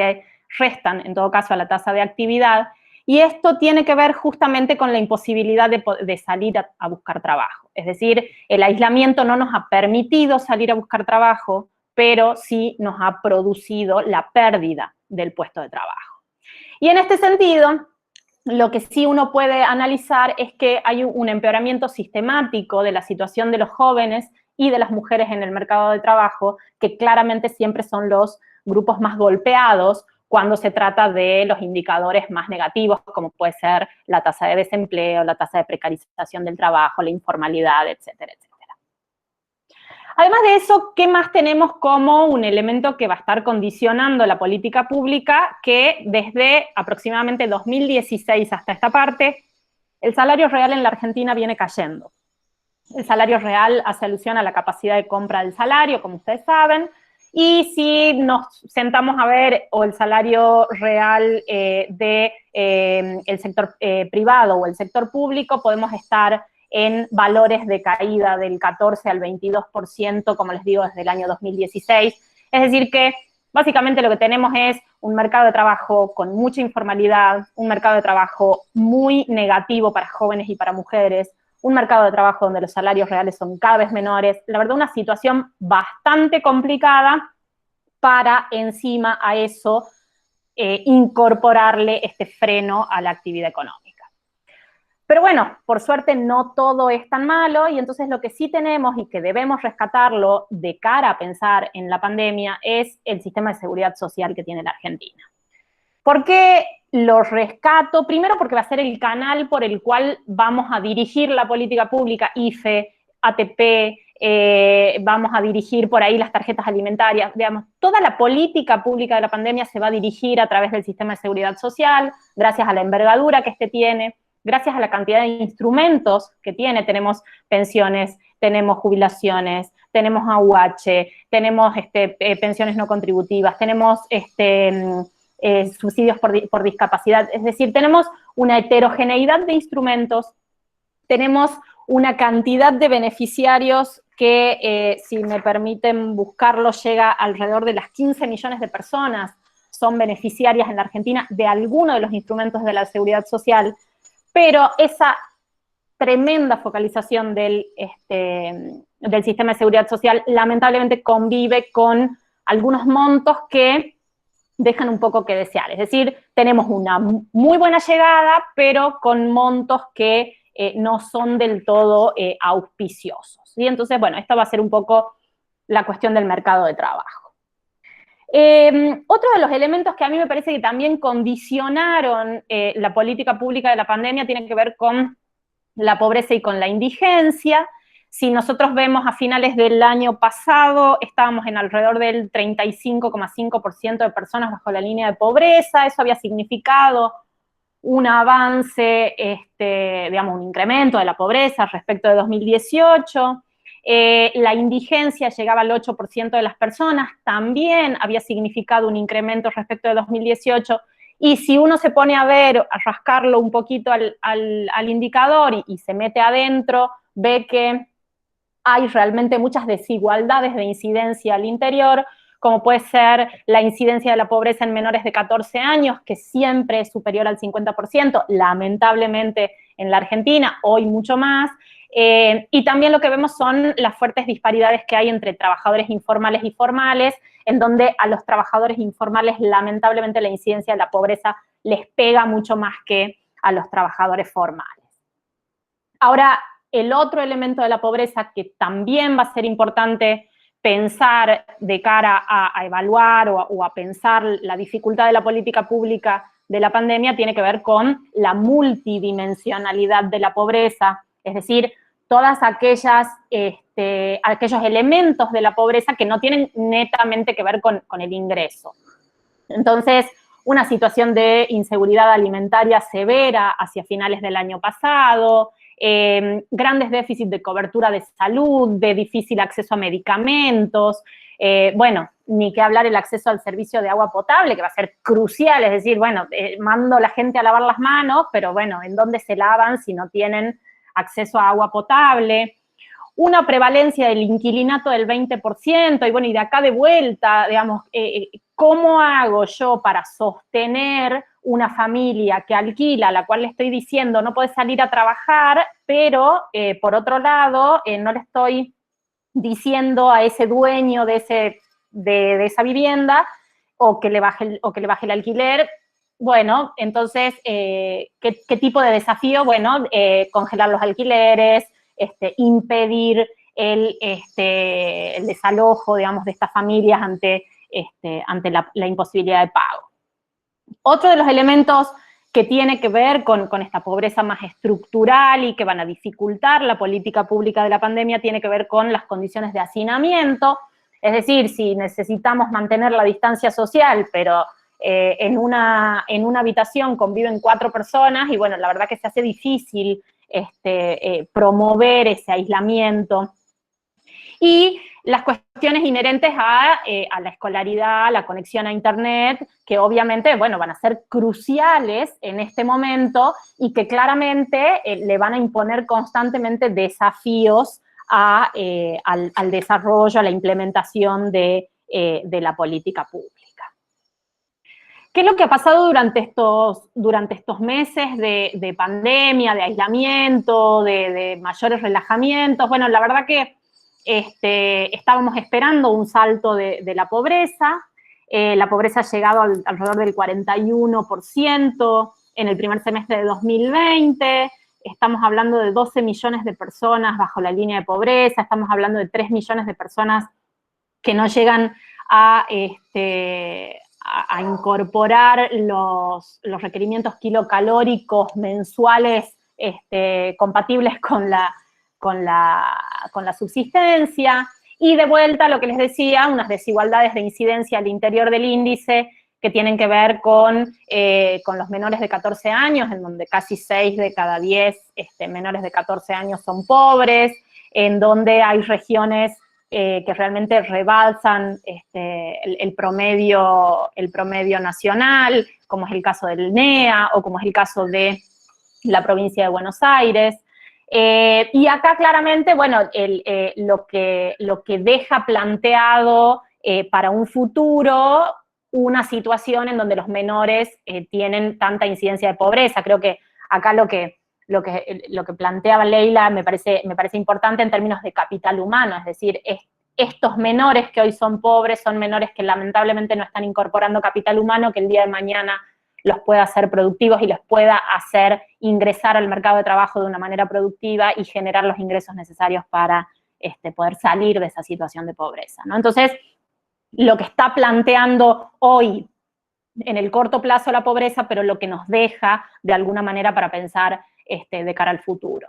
restan, en todo caso, a la tasa de actividad. Y esto tiene que ver justamente con la imposibilidad de salir a buscar trabajo. Es decir, el aislamiento no nos ha permitido salir a buscar trabajo, pero sí nos ha producido la pérdida del puesto de trabajo. Y en este sentido, lo que sí uno puede analizar es que hay un empeoramiento sistemático de la situación de los jóvenes y de las mujeres en el mercado de trabajo, que claramente siempre son los grupos más golpeados cuando se trata de los indicadores más negativos, como puede ser la tasa de desempleo, la tasa de precarización del trabajo, la informalidad, etcétera, etcétera. Además de eso, ¿qué más tenemos como un elemento que va a estar condicionando la política pública? Que desde aproximadamente 2016 hasta esta parte, el salario real en la Argentina viene cayendo. El salario real hace alusión a la capacidad de compra del salario, como ustedes saben, y si nos sentamos a ver o el salario real del sector privado o el sector público, podemos estar en valores de caída del 14 al 22%, como les digo, desde el año 2016. Es decir que básicamente lo que tenemos es un mercado de trabajo con mucha informalidad, un mercado de trabajo muy negativo para jóvenes y para mujeres, un mercado de trabajo donde los salarios reales son cada vez menores. La verdad, una situación bastante complicada para encima a eso incorporarle este freno a la actividad económica. Pero bueno, por suerte no todo es tan malo, y entonces lo que sí tenemos y que debemos rescatarlo de cara a pensar en la pandemia es el sistema de seguridad social que tiene la Argentina. ¿Por qué lo rescato? Primero porque va a ser el canal por el cual vamos a dirigir la política pública, IFE, ATP, vamos a dirigir por ahí las tarjetas alimentarias, digamos, toda la política pública de la pandemia se va a dirigir a través del sistema de seguridad social, gracias a la envergadura que este tiene, gracias a la cantidad de instrumentos que tiene. Tenemos pensiones, tenemos jubilaciones, tenemos AUH, tenemos pensiones no contributivas, tenemos subsidios por discapacidad. Es decir, tenemos una heterogeneidad de instrumentos, tenemos una cantidad de beneficiarios que, si me permiten buscarlo, llega alrededor de las 15 millones de personas son beneficiarias en la Argentina de alguno de los instrumentos de la seguridad social, pero esa tremenda focalización del sistema de seguridad social lamentablemente convive con algunos montos que dejan un poco que desear. Es decir, tenemos una muy buena llegada, pero con montos que no son del todo auspiciosos, ¿sí? Entonces, bueno, esta va a ser un poco la cuestión del mercado de trabajo. Otro de los elementos que a mí me parece que también condicionaron la política pública de la pandemia tiene que ver con la pobreza y con la indigencia. Si nosotros vemos a finales del año pasado, estábamos en alrededor del 35,5% de personas bajo la línea de pobreza. Eso había significado un avance, digamos, un incremento de la pobreza respecto de 2018. La indigencia llegaba al 8% de las personas, también había significado un incremento respecto de 2018, y si uno se pone a ver, a rascarlo un poquito al indicador y se mete adentro, ve que hay realmente muchas desigualdades de incidencia al interior, como puede ser la incidencia de la pobreza en menores de 14 años, que siempre es superior al 50%, lamentablemente en la Argentina, hoy mucho más. Y también lo que vemos son las fuertes disparidades que hay entre trabajadores informales y formales, en donde a los trabajadores informales lamentablemente la incidencia de la pobreza les pega mucho más que a los trabajadores formales. Ahora, el otro elemento de la pobreza que también va a ser importante pensar de cara a evaluar o a pensar la dificultad de la política pública de la pandemia tiene que ver con la multidimensionalidad de la pobreza, es decir, todas aquellos elementos de la pobreza que no tienen netamente que ver con el ingreso. Entonces, una situación de inseguridad alimentaria severa hacia finales del año pasado, grandes déficits de cobertura de salud, de difícil acceso a medicamentos, bueno, ni que hablar el acceso al servicio de agua potable, que va a ser crucial, es decir, bueno, mando a la gente a lavar las manos, pero bueno, ¿en dónde se lavan si no tienen acceso a agua potable? Una prevalencia del inquilinato del 20%, y bueno, y de acá de vuelta, digamos, ¿cómo hago yo para sostener una familia que alquila, a la cual le estoy diciendo no puede salir a trabajar, pero por otro lado no le estoy diciendo a ese dueño de esa vivienda o que le baje el alquiler? Bueno, entonces, ¿qué tipo de desafío? Bueno, congelar los alquileres, impedir el desalojo, digamos, de estas familias ante la imposibilidad de pago. Otro de los elementos que tiene que ver con esta pobreza más estructural y que van a dificultar la política pública de la pandemia tiene que ver con las condiciones de hacinamiento, es decir, si necesitamos mantener la distancia social, pero en una habitación conviven 4 personas y bueno, la verdad que se hace difícil promover ese aislamiento. Y las cuestiones inherentes a la escolaridad, a la conexión a Internet, que obviamente, bueno, van a ser cruciales en este momento y que claramente le van a imponer constantemente desafíos al desarrollo, a la implementación de la política pública. ¿Qué es lo que ha pasado durante estos meses de pandemia, de aislamiento, de mayores relajamientos? Bueno, la verdad que estábamos esperando un salto de la pobreza. La pobreza ha llegado alrededor del 41% en el primer semestre de 2020. Estamos hablando de 12 millones de personas bajo la línea de pobreza. Estamos hablando de 3 millones de personas que no llegan a incorporar los requerimientos kilocalóricos mensuales compatibles con la subsistencia, y de vuelta, lo que les decía, unas desigualdades de incidencia al interior del índice que tienen que ver con los menores de 14 años, en donde casi 6 de cada 10 menores de 14 años son pobres, en donde hay regiones que realmente rebalsan el promedio nacional, como es el caso del NEA o como es el caso de la provincia de Buenos Aires. Y acá claramente, bueno, lo que deja planteado para un futuro una situación en donde los menores tienen tanta incidencia de pobreza. Creo que acá lo que planteaba Leila me parece importante en términos de capital humano, es decir, estos menores que hoy son pobres son menores que lamentablemente no están incorporando capital humano que el día de mañana los pueda hacer productivos y los pueda hacer ingresar al mercado de trabajo de una manera productiva y generar los ingresos necesarios para poder salir de esa situación de pobreza, ¿no? Entonces, lo que está planteando hoy en el corto plazo la pobreza, pero lo que nos deja de alguna manera para pensar de cara al futuro.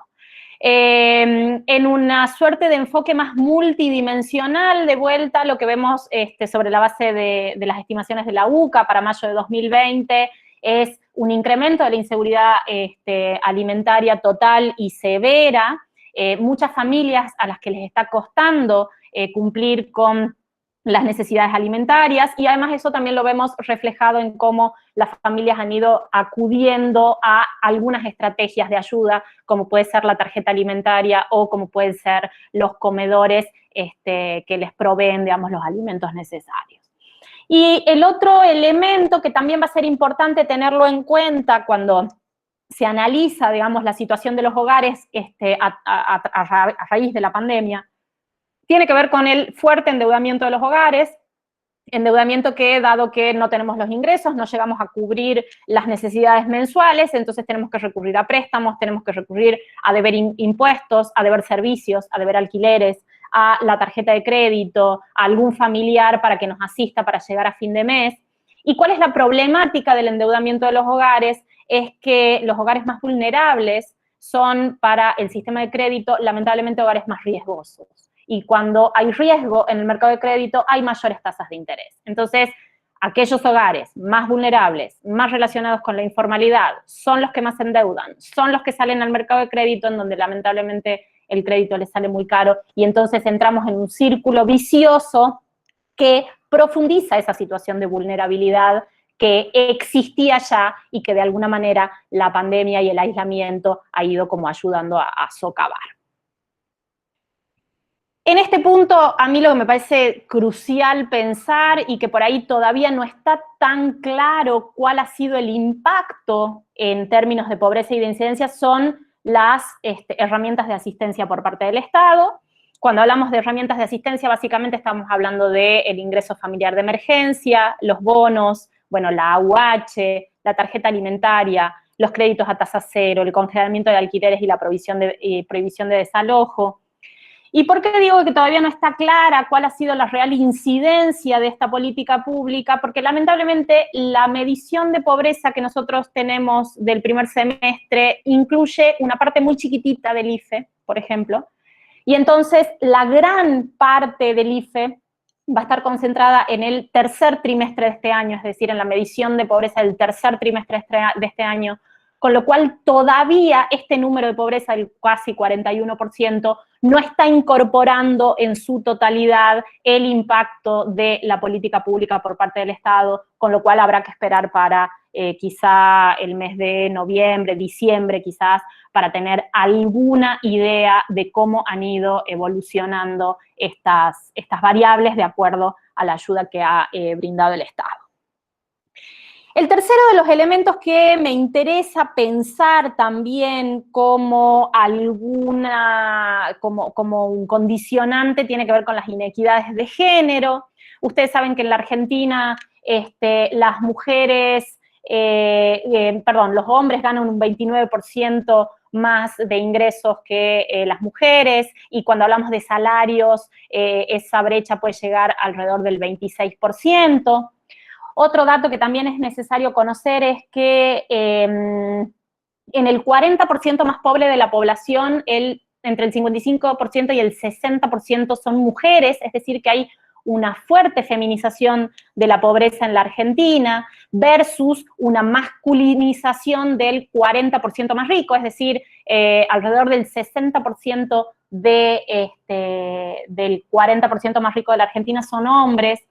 En una suerte de enfoque más multidimensional, de vuelta, lo que vemos sobre la base de las estimaciones de la UCA para mayo de 2020 es un incremento de la inseguridad alimentaria total y severa, muchas familias a las que les está costando cumplir con las necesidades alimentarias, y además eso también lo vemos reflejado en cómo las familias han ido acudiendo a algunas estrategias de ayuda, como puede ser la tarjeta alimentaria o como pueden ser los comedores que les proveen, digamos, los alimentos necesarios. Y el otro elemento que también va a ser importante tenerlo en cuenta cuando se analiza, digamos, la situación de los hogares a raíz de la pandemia, tiene que ver con el fuerte endeudamiento de los hogares, endeudamiento que, dado que no tenemos los ingresos, no llegamos a cubrir las necesidades mensuales, entonces tenemos que recurrir a préstamos, tenemos que recurrir a deber impuestos, a deber servicios, a deber alquileres, a la tarjeta de crédito, a algún familiar para que nos asista para llegar a fin de mes. ¿Y cuál es la problemática del endeudamiento de los hogares? Es que los hogares más vulnerables son, para el sistema de crédito, lamentablemente hogares más riesgosos. Y cuando hay riesgo en el mercado de crédito, hay mayores tasas de interés. Entonces, aquellos hogares más vulnerables, más relacionados con la informalidad, son los que más se endeudan, son los que salen al mercado de crédito, en donde lamentablemente el crédito les sale muy caro, y entonces entramos en un círculo vicioso que profundiza esa situación de vulnerabilidad que existía ya y que de alguna manera la pandemia y el aislamiento ha ido como ayudando a socavar. En este punto, a mí lo que me parece crucial pensar, y que por ahí todavía no está tan claro cuál ha sido el impacto en términos de pobreza y de incidencia, son las herramientas de asistencia por parte del Estado. Cuando hablamos de herramientas de asistencia, básicamente estamos hablando del ingreso familiar de emergencia, los bonos, bueno, la AUH, la tarjeta alimentaria, los créditos a tasa cero, el congelamiento de alquileres y la prohibición de desalojo. ¿Y por qué digo que todavía no está clara cuál ha sido la real incidencia de esta política pública? Porque lamentablemente la medición de pobreza que nosotros tenemos del primer semestre incluye una parte muy chiquitita del IFE, por ejemplo, y entonces la gran parte del IFE va a estar concentrada en el tercer trimestre de este año, es decir, en la medición de pobreza del tercer trimestre de este año, con lo cual todavía este número de pobreza, el casi 41%, no está incorporando en su totalidad el impacto de la política pública por parte del Estado, con lo cual habrá que esperar para quizá el mes de noviembre, diciembre quizás, para tener alguna idea de cómo han ido evolucionando estas variables de acuerdo a la ayuda que ha brindado el Estado. El tercero de los elementos que me interesa pensar también como como un condicionante tiene que ver con las inequidades de género. Ustedes saben que en la Argentina las mujeres, los hombres ganan un 29% más de ingresos que las mujeres, y cuando hablamos de salarios, esa brecha puede llegar alrededor del 26%. Otro dato que también es necesario conocer es que en el 40% más pobre de la población, entre el 55% y el 60% son mujeres, es decir, que hay una fuerte feminización de la pobreza en la Argentina versus una masculinización del 40% más rico, es decir, alrededor del 60% del 40% más rico de la Argentina son hombres.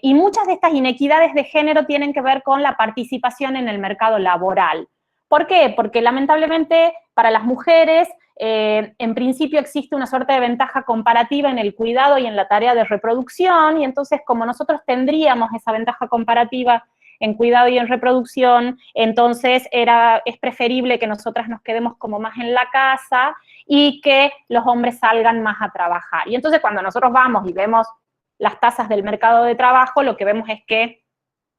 Y muchas de estas inequidades de género tienen que ver con la participación en el mercado laboral. ¿Por qué? Porque lamentablemente para las mujeres en principio existe una suerte de ventaja comparativa en el cuidado y en la tarea de reproducción, y entonces como nosotros tendríamos esa ventaja comparativa en cuidado y en reproducción, entonces es preferible que nosotras nos quedemos como más en la casa y que los hombres salgan más a trabajar. Y entonces cuando nosotros vamos y vemos las tasas del mercado de trabajo, lo que vemos es que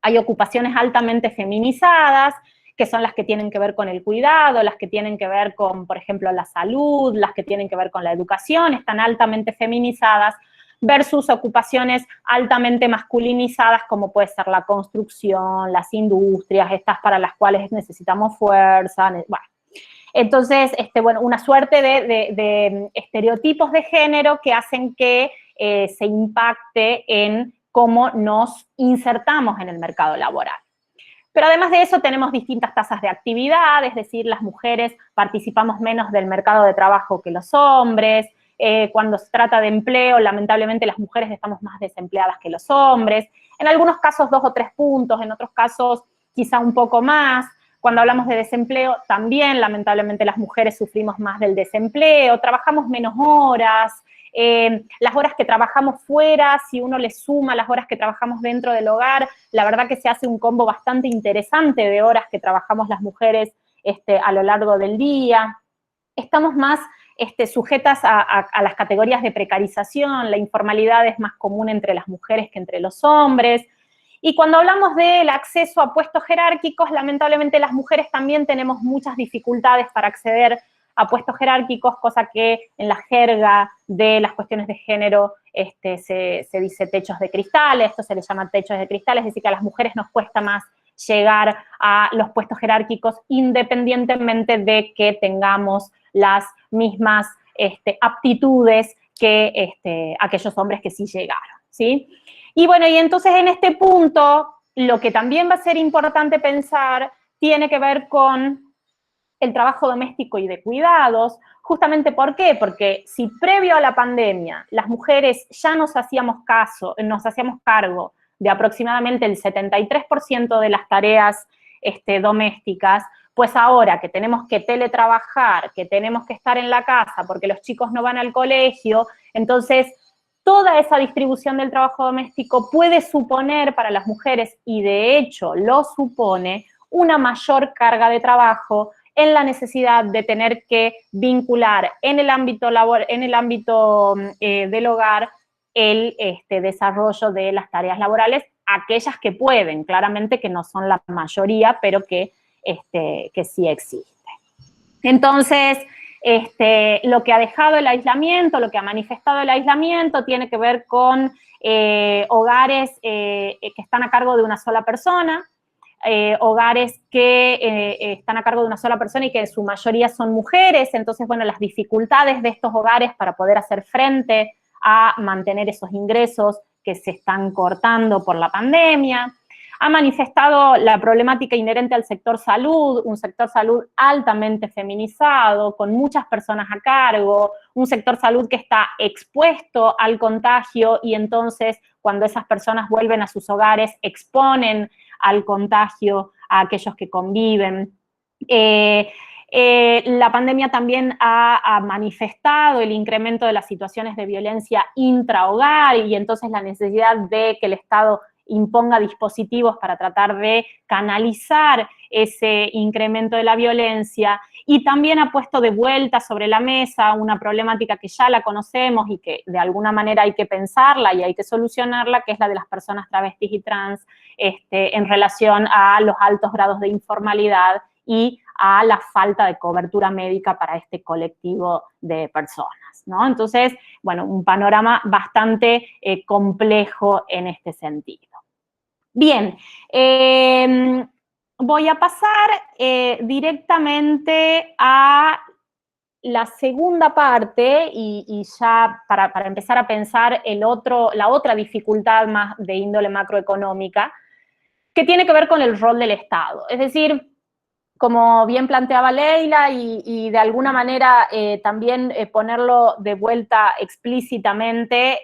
hay ocupaciones altamente feminizadas, que son las que tienen que ver con el cuidado, las que tienen que ver con, por ejemplo, la salud, las que tienen que ver con la educación, están altamente feminizadas, versus ocupaciones altamente masculinizadas, como puede ser la construcción, las industrias, estas para las cuales necesitamos fuerza, bueno. Entonces, una suerte de estereotipos de género que hacen que se impacte en cómo nos insertamos en el mercado laboral. Pero además de eso tenemos distintas tasas de actividad, es decir, las mujeres participamos menos del mercado de trabajo que los hombres. Cuando se trata de empleo, lamentablemente las mujeres estamos más desempleadas que los hombres. En algunos casos 2 o 3 puntos, en otros casos quizá un poco más. Cuando hablamos de desempleo, también lamentablemente las mujeres sufrimos más del desempleo, trabajamos menos horas. Las horas que trabajamos fuera, si uno le suma las horas que trabajamos dentro del hogar, la verdad que se hace un combo bastante interesante de horas que trabajamos las mujeres a lo largo del día. Estamos más sujetas a las categorías de precarización, la informalidad es más común entre las mujeres que entre los hombres. Y cuando hablamos del acceso a puestos jerárquicos, lamentablemente las mujeres también tenemos muchas dificultades para acceder a puestos jerárquicos, cosa que en la jerga de las cuestiones de género se dice techos de cristal, esto se le llama techos de cristal, es decir, que a las mujeres nos cuesta más llegar a los puestos jerárquicos independientemente de que tengamos las mismas aptitudes que aquellos hombres que sí llegaron, ¿sí? Y bueno, y entonces en este punto, lo que también va a ser importante pensar tiene que ver con el trabajo doméstico y de cuidados. Justamente, ¿por qué? Porque si previo a la pandemia las mujeres ya nos hacíamos cargo de aproximadamente el 73% de las tareas domésticas, pues ahora que tenemos que teletrabajar, que tenemos que estar en la casa porque los chicos no van al colegio, entonces toda esa distribución del trabajo doméstico puede suponer para las mujeres, y de hecho lo supone, una mayor carga de trabajo en la necesidad de tener que vincular en el ámbito del hogar el desarrollo de las tareas laborales, aquellas que pueden, claramente que no son la mayoría, pero que sí existe. Entonces, lo que ha dejado el aislamiento, lo que ha manifestado el aislamiento tiene que ver con hogares que están a cargo de una sola persona, hogares que están a cargo de una sola persona y que en su mayoría son mujeres. Entonces, bueno, las dificultades de estos hogares para poder hacer frente a mantener esos ingresos que se están cortando por la pandemia. ha manifestado la problemática inherente al sector salud, un sector salud altamente feminizado, con muchas personas a cargo, un sector salud que está expuesto al contagio y entonces cuando esas personas vuelven a sus hogares exponen al contagio a aquellos que conviven. La pandemia también ha manifestado el incremento de las situaciones de violencia intrahogar y entonces la necesidad de que el Estado imponga dispositivos para tratar de canalizar ese incremento de la violencia, y también ha puesto de vuelta sobre la mesa una problemática que ya la conocemos y que de alguna manera hay que pensarla y hay que solucionarla, que es la de las personas travestis y trans en relación a los altos grados de informalidad y a la falta de cobertura médica para este colectivo de personas, ¿no? Entonces, bueno, un panorama bastante complejo en este sentido. Bien, voy a pasar directamente a la segunda parte y ya para empezar a pensar la otra dificultad más de índole macroeconómica, que tiene que ver con el rol del Estado. Es decir, como bien planteaba Leila, y de alguna manera también ponerlo de vuelta explícitamente,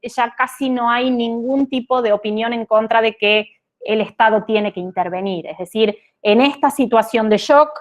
ya casi no hay ningún tipo de opinión en contra de que el Estado tiene que intervenir. Es decir, en esta situación de shock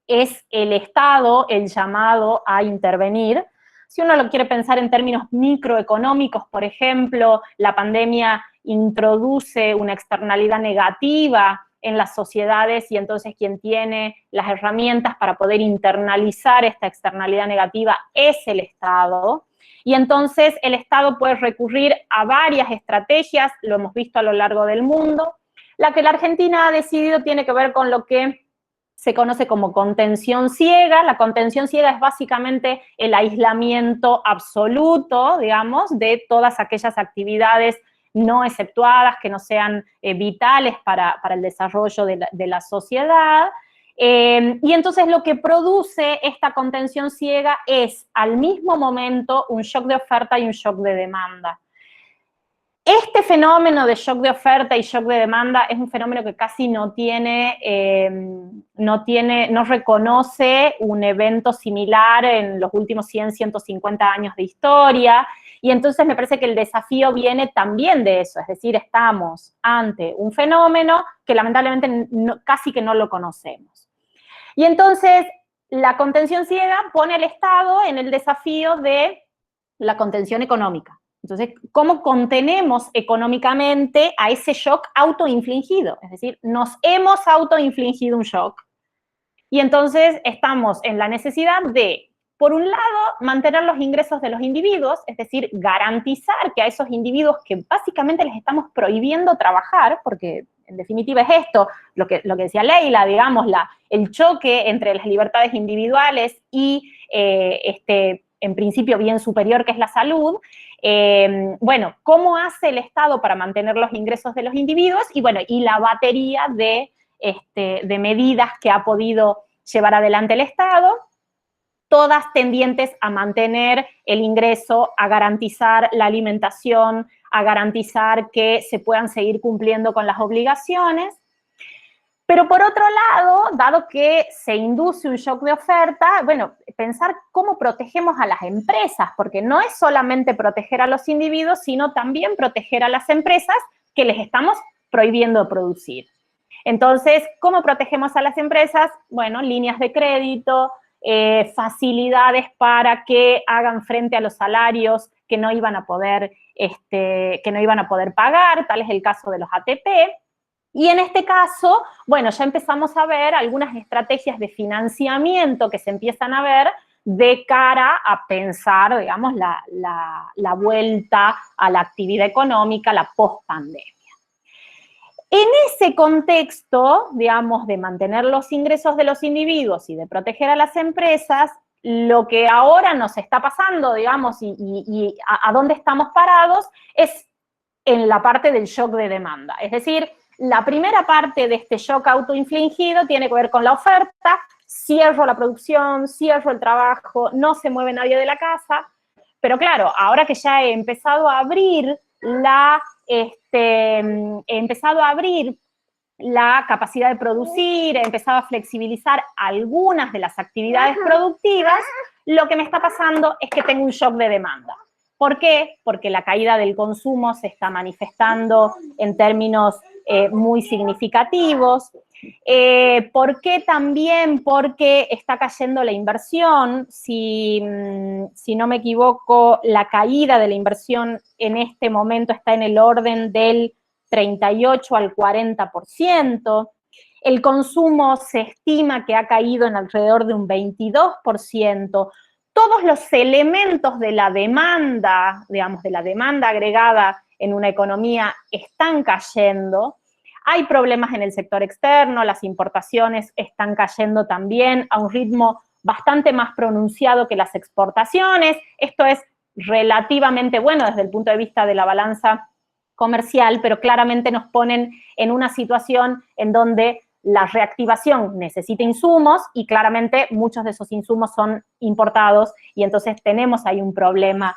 es el Estado el llamado a intervenir. Si uno lo quiere pensar en términos microeconómicos, por ejemplo, la pandemia introduce una externalidad negativa en las sociedades y entonces quien tiene las herramientas para poder internalizar esta externalidad negativa es el Estado. Y entonces el Estado puede recurrir a varias estrategias, lo hemos visto a lo largo del mundo. La que la Argentina ha decidido tiene que ver con lo que se conoce como contención ciega. La contención ciega es básicamente el aislamiento absoluto, digamos, de todas aquellas actividades no exceptuadas, que no sean vitales para el desarrollo de la sociedad. Y entonces lo que produce esta contención ciega es al mismo momento un shock de oferta y un shock de demanda. Este fenómeno de shock de oferta y shock de demanda es un fenómeno que casi no reconoce un evento similar en los últimos 100, 150 años de historia, y entonces me parece que el desafío viene también de eso, es decir, estamos ante un fenómeno que lamentablemente casi que no lo conocemos. Y entonces la contención ciega pone al Estado en el desafío de la contención económica. Entonces, ¿cómo contenemos económicamente a ese shock autoinfligido? Es decir, nos hemos autoinfligido un shock y entonces estamos en la necesidad de, por un lado, mantener los ingresos de los individuos, es decir, garantizar que a esos individuos que básicamente les estamos prohibiendo trabajar, porque en definitiva es esto, lo que decía Leila, digamos, el choque entre las libertades individuales y en principio bien superior que es la salud. Bueno, ¿cómo hace el Estado para mantener los ingresos de los individuos? Y bueno, y la batería de medidas que ha podido llevar adelante el Estado, todas tendientes a mantener el ingreso, a garantizar la alimentación, a garantizar que se puedan seguir cumpliendo con las obligaciones. Pero por otro lado, dado que se induce un shock de oferta, bueno, pensar cómo protegemos a las empresas, porque no es solamente proteger a los individuos, sino también proteger a las empresas que les estamos prohibiendo producir. Entonces, ¿cómo protegemos a las empresas? Bueno, líneas de crédito, facilidades para que hagan frente a los salarios que no iban a poder pagar, tal es el caso de los ATP. Y en este caso, bueno, ya empezamos a ver algunas estrategias de financiamiento que se empiezan a ver de cara a pensar, digamos, la vuelta a la actividad económica, la post-pandemia. En ese contexto, digamos, de mantener los ingresos de los individuos y de proteger a las empresas, lo que ahora nos está pasando, digamos, y a dónde estamos parados, es en la parte del shock de demanda. Es decir, la primera parte de este shock autoinfligido tiene que ver con la oferta, cierro la producción, cierro el trabajo, no se mueve nadie de la casa, pero claro, ahora que ya he empezado a abrir la empezado a abrir la capacidad de producir, he empezado a flexibilizar algunas de las actividades productivas, lo que me está pasando es que tengo un shock de demanda. ¿Por qué? Porque la caída del consumo se está manifestando en términos muy significativos. ¿Por qué también? Porque está cayendo la inversión. Si no me equivoco, la caída de la inversión en este momento está en el orden del 38 al 40%. El consumo se estima que ha caído en alrededor de un 22%. Todos los elementos de la demanda, digamos, de la demanda agregada en una economía están cayendo. Hay problemas en el sector externo, las importaciones están cayendo también a un ritmo bastante más pronunciado que las exportaciones. Esto es relativamente bueno desde el punto de vista de la balanza comercial, pero claramente nos ponen en una situación en donde la reactivación necesita insumos y claramente muchos de esos insumos son importados y entonces tenemos ahí un problema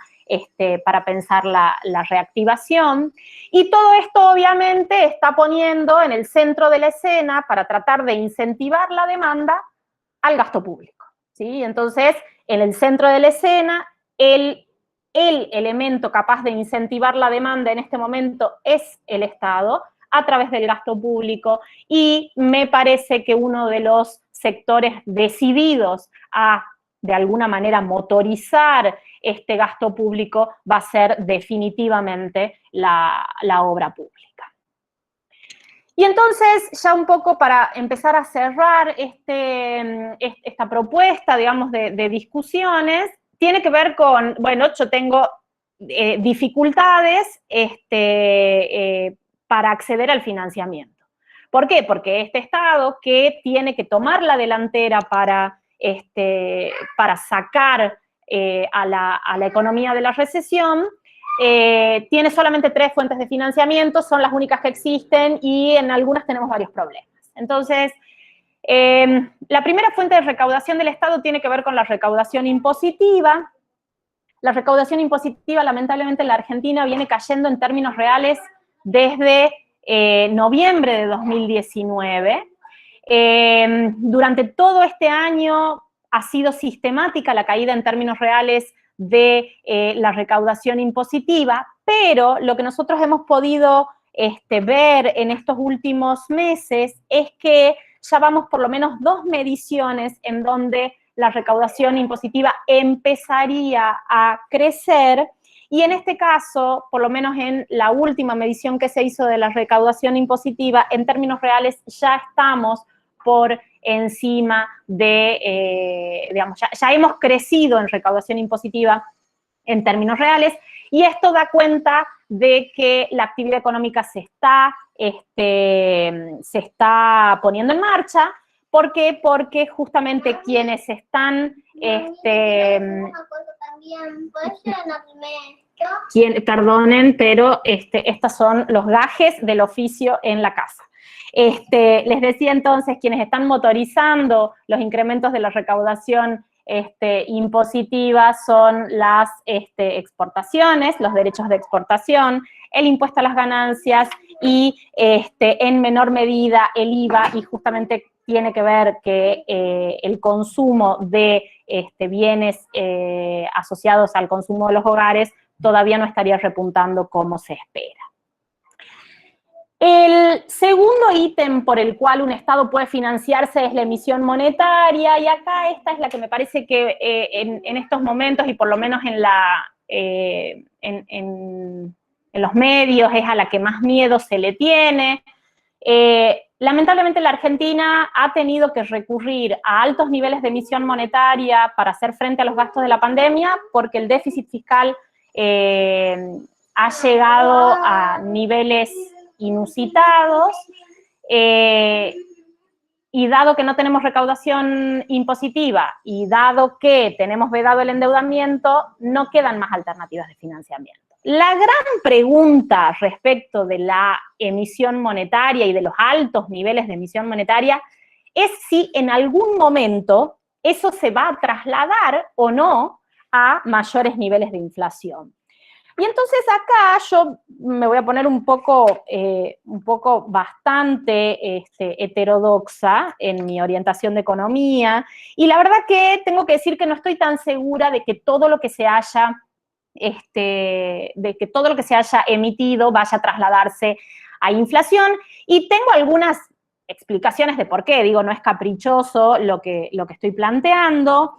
para pensar la reactivación. Y todo esto obviamente está poniendo en el centro de la escena para tratar de incentivar la demanda al gasto público, ¿sí? Entonces, en el centro de la escena, el elemento capaz de incentivar la demanda en este momento es el Estado, a través del gasto público, y me parece que uno de los sectores decididos a, de alguna manera, motorizar este gasto público va a ser definitivamente la obra pública. Y entonces, ya un poco para empezar a cerrar esta propuesta, digamos, de discusiones, tiene que ver con, bueno, yo tengo dificultades para acceder al financiamiento. ¿Por qué? Porque este Estado que tiene que tomar la delantera para sacar a la economía de la recesión, tiene solamente 3 fuentes de financiamiento, son las únicas que existen y en algunas tenemos varios problemas. Entonces, la primera fuente de recaudación del Estado tiene que ver con la recaudación impositiva. La recaudación impositiva, lamentablemente, en la Argentina viene cayendo en términos reales desde noviembre de 2019. Durante todo este año ha sido sistemática la caída en términos reales de la recaudación impositiva, pero lo que nosotros hemos podido ver en estos últimos meses es que ya vamos por lo menos 2 mediciones en donde la recaudación impositiva empezaría a crecer, y en este caso, por lo menos en la última medición que se hizo de la recaudación impositiva, en términos reales ya estamos por encima de, digamos, ya hemos crecido en recaudación impositiva en términos reales, y esto da cuenta de que la actividad económica se está poniendo en marcha. ¿Por qué? Porque justamente quienes están, perdonen, pero estos son los gajes del oficio en la casa. Les decía entonces, quienes están motorizando los incrementos de la recaudación impositiva son las exportaciones, los derechos de exportación, el impuesto a las ganancias y en menor medida el IVA, y justamente tiene que ver que el consumo de bienes asociados al consumo de los hogares todavía no estaría repuntando como se espera. El segundo ítem por el cual un Estado puede financiarse es la emisión monetaria, y acá esta es la que me parece que en estos momentos, y por lo menos en los medios, es a la que más miedo se le tiene. Lamentablemente la Argentina ha tenido que recurrir a altos niveles de emisión monetaria para hacer frente a los gastos de la pandemia, porque el déficit fiscal ha llegado a niveles inusitados, y dado que no tenemos recaudación impositiva y dado que tenemos vedado el endeudamiento, no quedan más alternativas de financiamiento. La gran pregunta respecto de la emisión monetaria y de los altos niveles de emisión monetaria es si en algún momento eso se va a trasladar o no a mayores niveles de inflación. Y entonces acá yo me voy a poner un poco bastante heterodoxa en mi orientación de economía, y la verdad que tengo que decir que no estoy tan segura de que todo lo que se haya, emitido vaya a trasladarse a inflación, y tengo algunas explicaciones de por qué, digo, no es caprichoso lo que estoy planteando.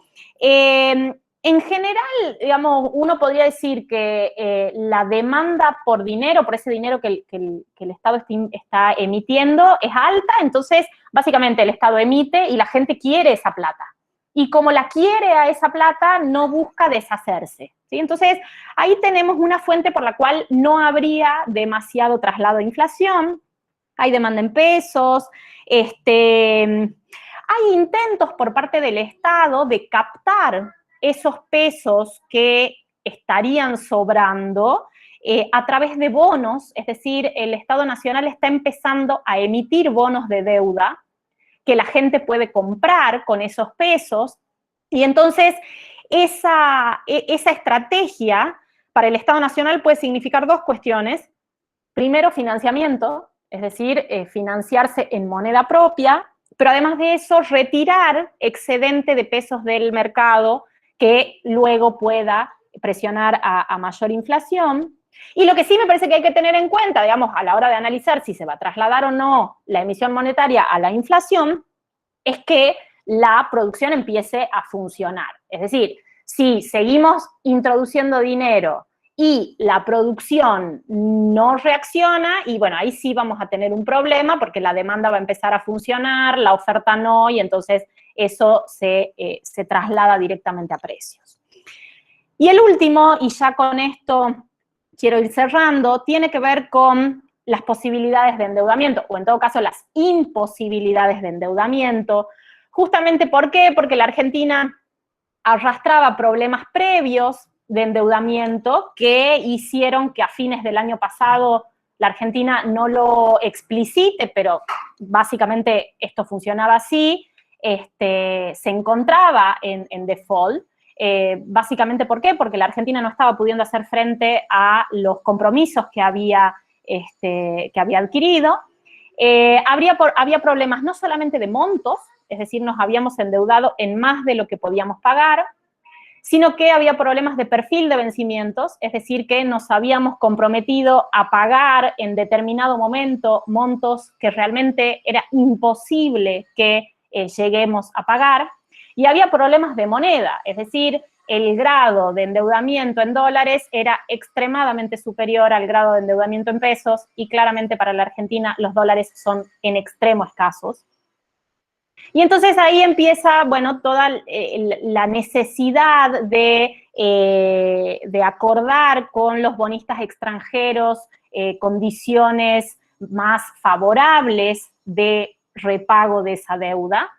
En general, digamos, uno podría decir que la demanda por dinero, por ese dinero que el Estado está emitiendo, es alta, entonces básicamente el Estado emite y la gente quiere esa plata. Y como la quiere a esa plata, no busca deshacerse, ¿sí? Entonces, ahí tenemos una fuente por la cual no habría demasiado traslado de inflación, hay demanda en pesos, hay intentos por parte del Estado de captar esos pesos que estarían sobrando a través de bonos, es decir, el Estado Nacional está empezando a emitir bonos de deuda que la gente puede comprar con esos pesos, y entonces esa estrategia para el Estado Nacional puede significar dos cuestiones. Primero, financiamiento, es decir, financiarse en moneda propia, pero además de eso, retirar excedente de pesos del mercado que luego pueda presionar a mayor inflación. Y lo que sí me parece que hay que tener en cuenta, digamos, a la hora de analizar si se va a trasladar o no la emisión monetaria a la inflación, es que la producción empiece a funcionar. Es decir, si seguimos introduciendo dinero y la producción no reacciona, y bueno, ahí sí vamos a tener un problema porque la demanda va a empezar a funcionar, la oferta no, y entonces eso se traslada directamente a precios. Y el último, y ya con esto quiero ir cerrando, tiene que ver con las posibilidades de endeudamiento, o en todo caso las imposibilidades de endeudamiento. Justamente, ¿por qué? Porque la Argentina arrastraba problemas previos de endeudamiento que hicieron que a fines del año pasado la Argentina no lo explicite, pero básicamente esto funcionaba así, se encontraba en default. Básicamente, ¿por qué? Porque la Argentina no estaba pudiendo hacer frente a los compromisos que había adquirido. Había problemas no solamente de montos, es decir, nos habíamos endeudado en más de lo que podíamos pagar, sino que había problemas de perfil de vencimientos, es decir, que nos habíamos comprometido a pagar en determinado momento montos que realmente era imposible que lleguemos a pagar, y había problemas de moneda, es decir, el grado de endeudamiento en dólares era extremadamente superior al grado de endeudamiento en pesos, y claramente para la Argentina los dólares son en extremo escasos. Y entonces ahí empieza, bueno, toda la necesidad de acordar con los bonistas extranjeros condiciones más favorables de repago de esa deuda.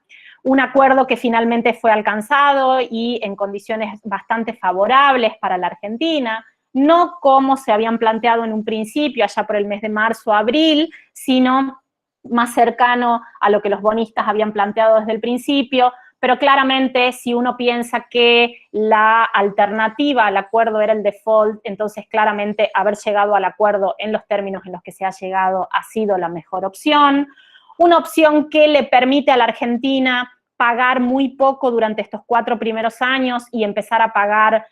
Un acuerdo que finalmente fue alcanzado y en condiciones bastante favorables para la Argentina, no como se habían planteado en un principio, allá por el mes de marzo, abril, sino más cercano a lo que los bonistas habían planteado desde el principio, pero claramente si uno piensa que la alternativa al acuerdo era el default, entonces claramente haber llegado al acuerdo en los términos en los que se ha llegado ha sido la mejor opción. Una opción que le permite a la Argentina pagar muy poco durante estos 4 primeros años y empezar a pagar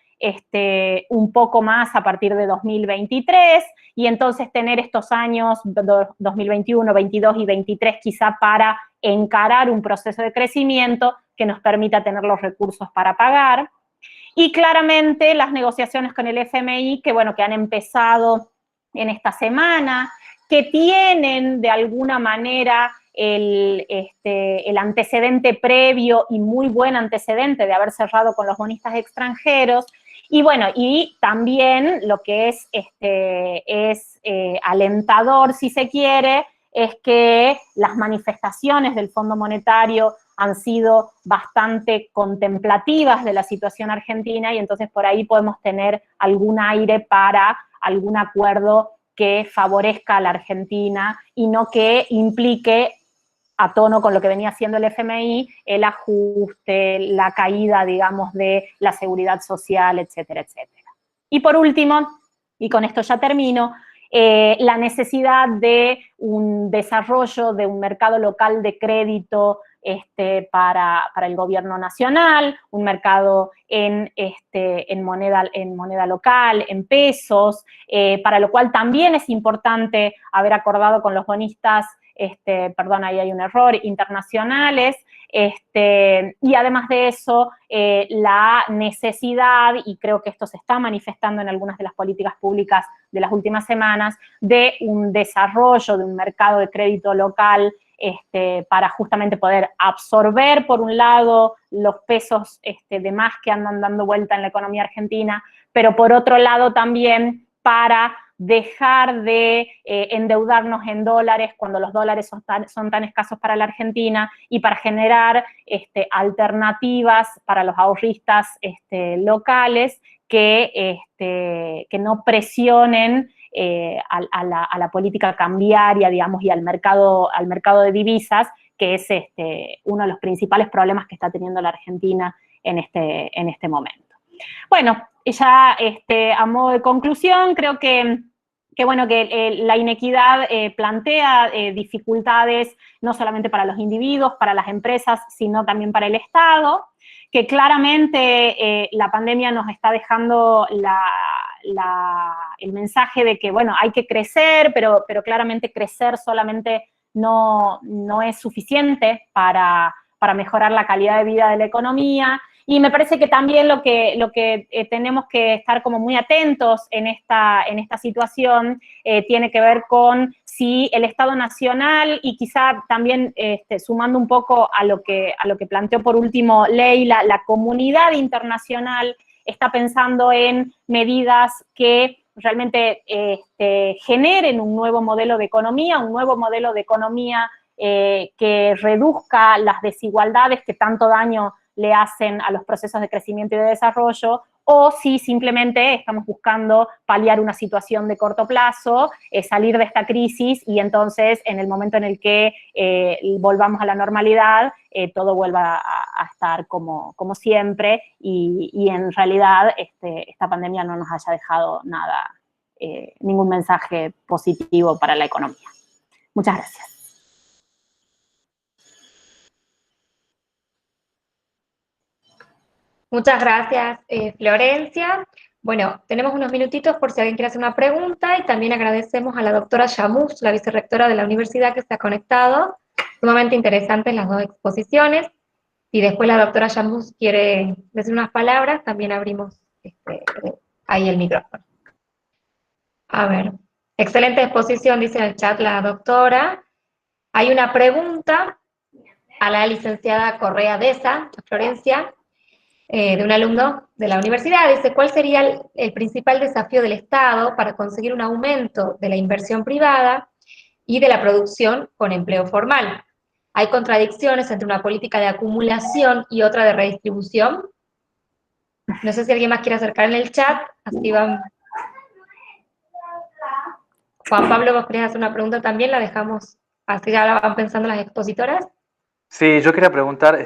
un poco más a partir de 2023, y entonces tener estos años 2021, 22 y 23 quizá para encarar un proceso de crecimiento que nos permita tener los recursos para pagar. Y claramente las negociaciones con el FMI, que bueno, que han empezado en esta semana, que tienen de alguna manera el antecedente previo y muy buen antecedente de haber cerrado con los bonistas extranjeros. Y bueno, y también lo que es alentador, si se quiere, es que las manifestaciones del Fondo Monetario han sido bastante contemplativas de la situación argentina, y entonces por ahí podemos tener algún aire para algún acuerdo que favorezca a la Argentina y no que implique, a tono con lo que venía haciendo el FMI, el ajuste, la caída, digamos, de la seguridad social, etcétera, etcétera. Y por último, y con esto ya termino, la necesidad de un desarrollo de un mercado local de crédito para el gobierno nacional, un mercado en moneda local, en pesos, para lo cual también es importante haber acordado con los bonistas, perdón, ahí hay un error, internacionales, y además de eso, la necesidad, y creo que esto se está manifestando en algunas de las políticas públicas de las últimas semanas, de un desarrollo de un mercado de crédito local para justamente poder absorber, por un lado, los pesos de más que andan dando vuelta en la economía argentina, pero por otro lado también para dejar de endeudarnos en dólares cuando los dólares son tan escasos para la Argentina y para generar alternativas para los ahorristas locales que no presionen a la política cambiaria, digamos, y al mercado de divisas, que es uno de los principales problemas que está teniendo la Argentina en este momento. Bueno, ya a modo de conclusión, creo que la inequidad plantea dificultades no solamente para los individuos, para las empresas, sino también para el Estado, que claramente la pandemia nos está dejando el mensaje de que, bueno, hay que crecer, pero claramente crecer solamente no es suficiente para mejorar la calidad de vida de la economía. Y me parece que también lo que tenemos que estar como muy atentos en esta situación tiene que ver con si el Estado Nacional, y quizá también sumando un poco a lo que planteó por último Leila, la comunidad internacional está pensando en medidas que realmente generen un nuevo modelo de economía, que reduzca las desigualdades que tanto daño le hacen a los procesos de crecimiento y de desarrollo, o si simplemente estamos buscando paliar una situación de corto plazo, salir de esta crisis y entonces en el momento en el que volvamos a la normalidad, todo vuelva a estar como siempre y en realidad esta pandemia no nos haya dejado nada, ningún mensaje positivo para la economía. Muchas gracias. Muchas gracias, Florencia. Bueno, tenemos unos minutitos por si alguien quiere hacer una pregunta y también agradecemos a la doctora Yamuz, la vicerrectora de la universidad, que se ha conectado. Sumamente interesantes las dos exposiciones. Si después la doctora Yamuz quiere decir unas palabras, también abrimos ahí el micrófono. A ver, excelente exposición, dice en el chat la doctora. Hay una pregunta a la licenciada Correa Deza, Florencia, de un alumno de la universidad. Dice, ¿cuál sería el principal desafío del Estado para conseguir un aumento de la inversión privada y de la producción con empleo formal? ¿Hay contradicciones entre una política de acumulación y otra de redistribución? No sé si alguien más quiere acercar en el chat, así van. Juan Pablo, ¿vos querés hacer una pregunta también? La dejamos, así ya la van pensando las expositoras. Sí, yo quería preguntar,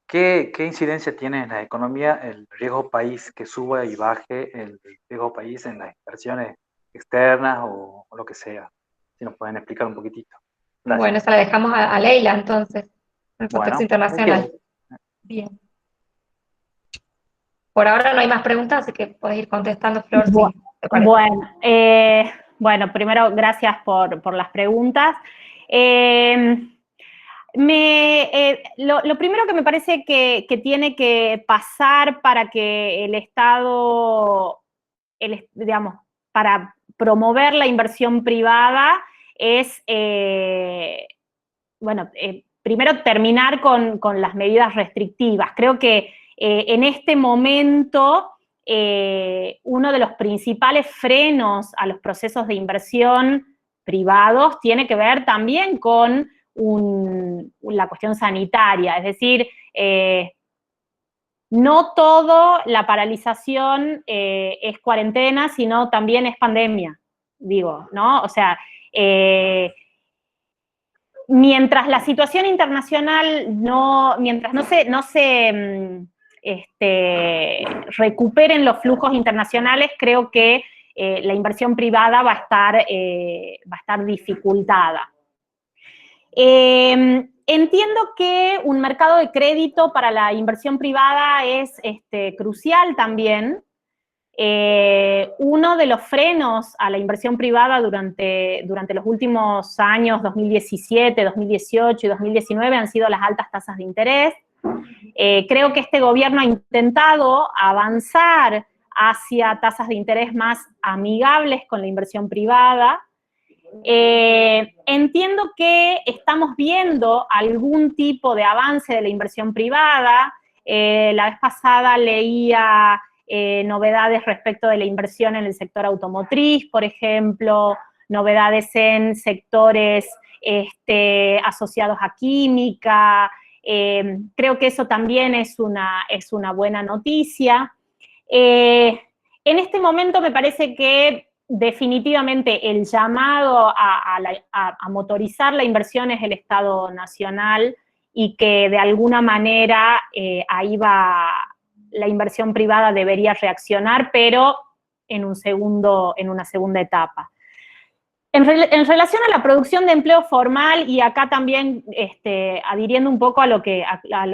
¿qué incidencia tiene en la economía el riesgo país que suba y baje el riesgo país en las inversiones externas o lo que sea? Si nos pueden explicar un poquitito. Gracias. Bueno, esa la dejamos a Leila, entonces, en el contexto internacional. Okay. Bien. Por ahora no hay más preguntas, así que puedes ir contestando, Flor. Bueno, primero, gracias por las preguntas. Lo primero que me parece que tiene que pasar para que el Estado, digamos, para promover la inversión privada es, primero terminar con las medidas restrictivas. Creo que en este momento uno de los principales frenos a los procesos de inversión privados tiene que ver también con la cuestión sanitaria, es decir, no todo la paralización es cuarentena, sino también es pandemia, digo, ¿no? O sea, mientras la situación internacional mientras no se recuperen los flujos internacionales, creo que la inversión privada va a estar dificultada. Entiendo que un mercado de crédito para la inversión privada es crucial también. Uno de los frenos a la inversión privada durante los últimos años, 2017, 2018 y 2019, han sido las altas tasas de interés. Creo que este gobierno ha intentado avanzar hacia tasas de interés más amigables con la inversión privada. Entiendo que estamos viendo algún tipo de avance de la inversión privada. La vez pasada leía novedades respecto de la inversión en el sector automotriz, por ejemplo, novedades en sectores asociados a química. Creo que eso también es una buena noticia. En este momento me parece que definitivamente el llamado a motorizar la inversión es el Estado Nacional y que de alguna manera ahí va, la inversión privada debería reaccionar, pero en una segunda etapa. En relación a la producción de empleo formal, y acá también adhiriendo un poco a lo que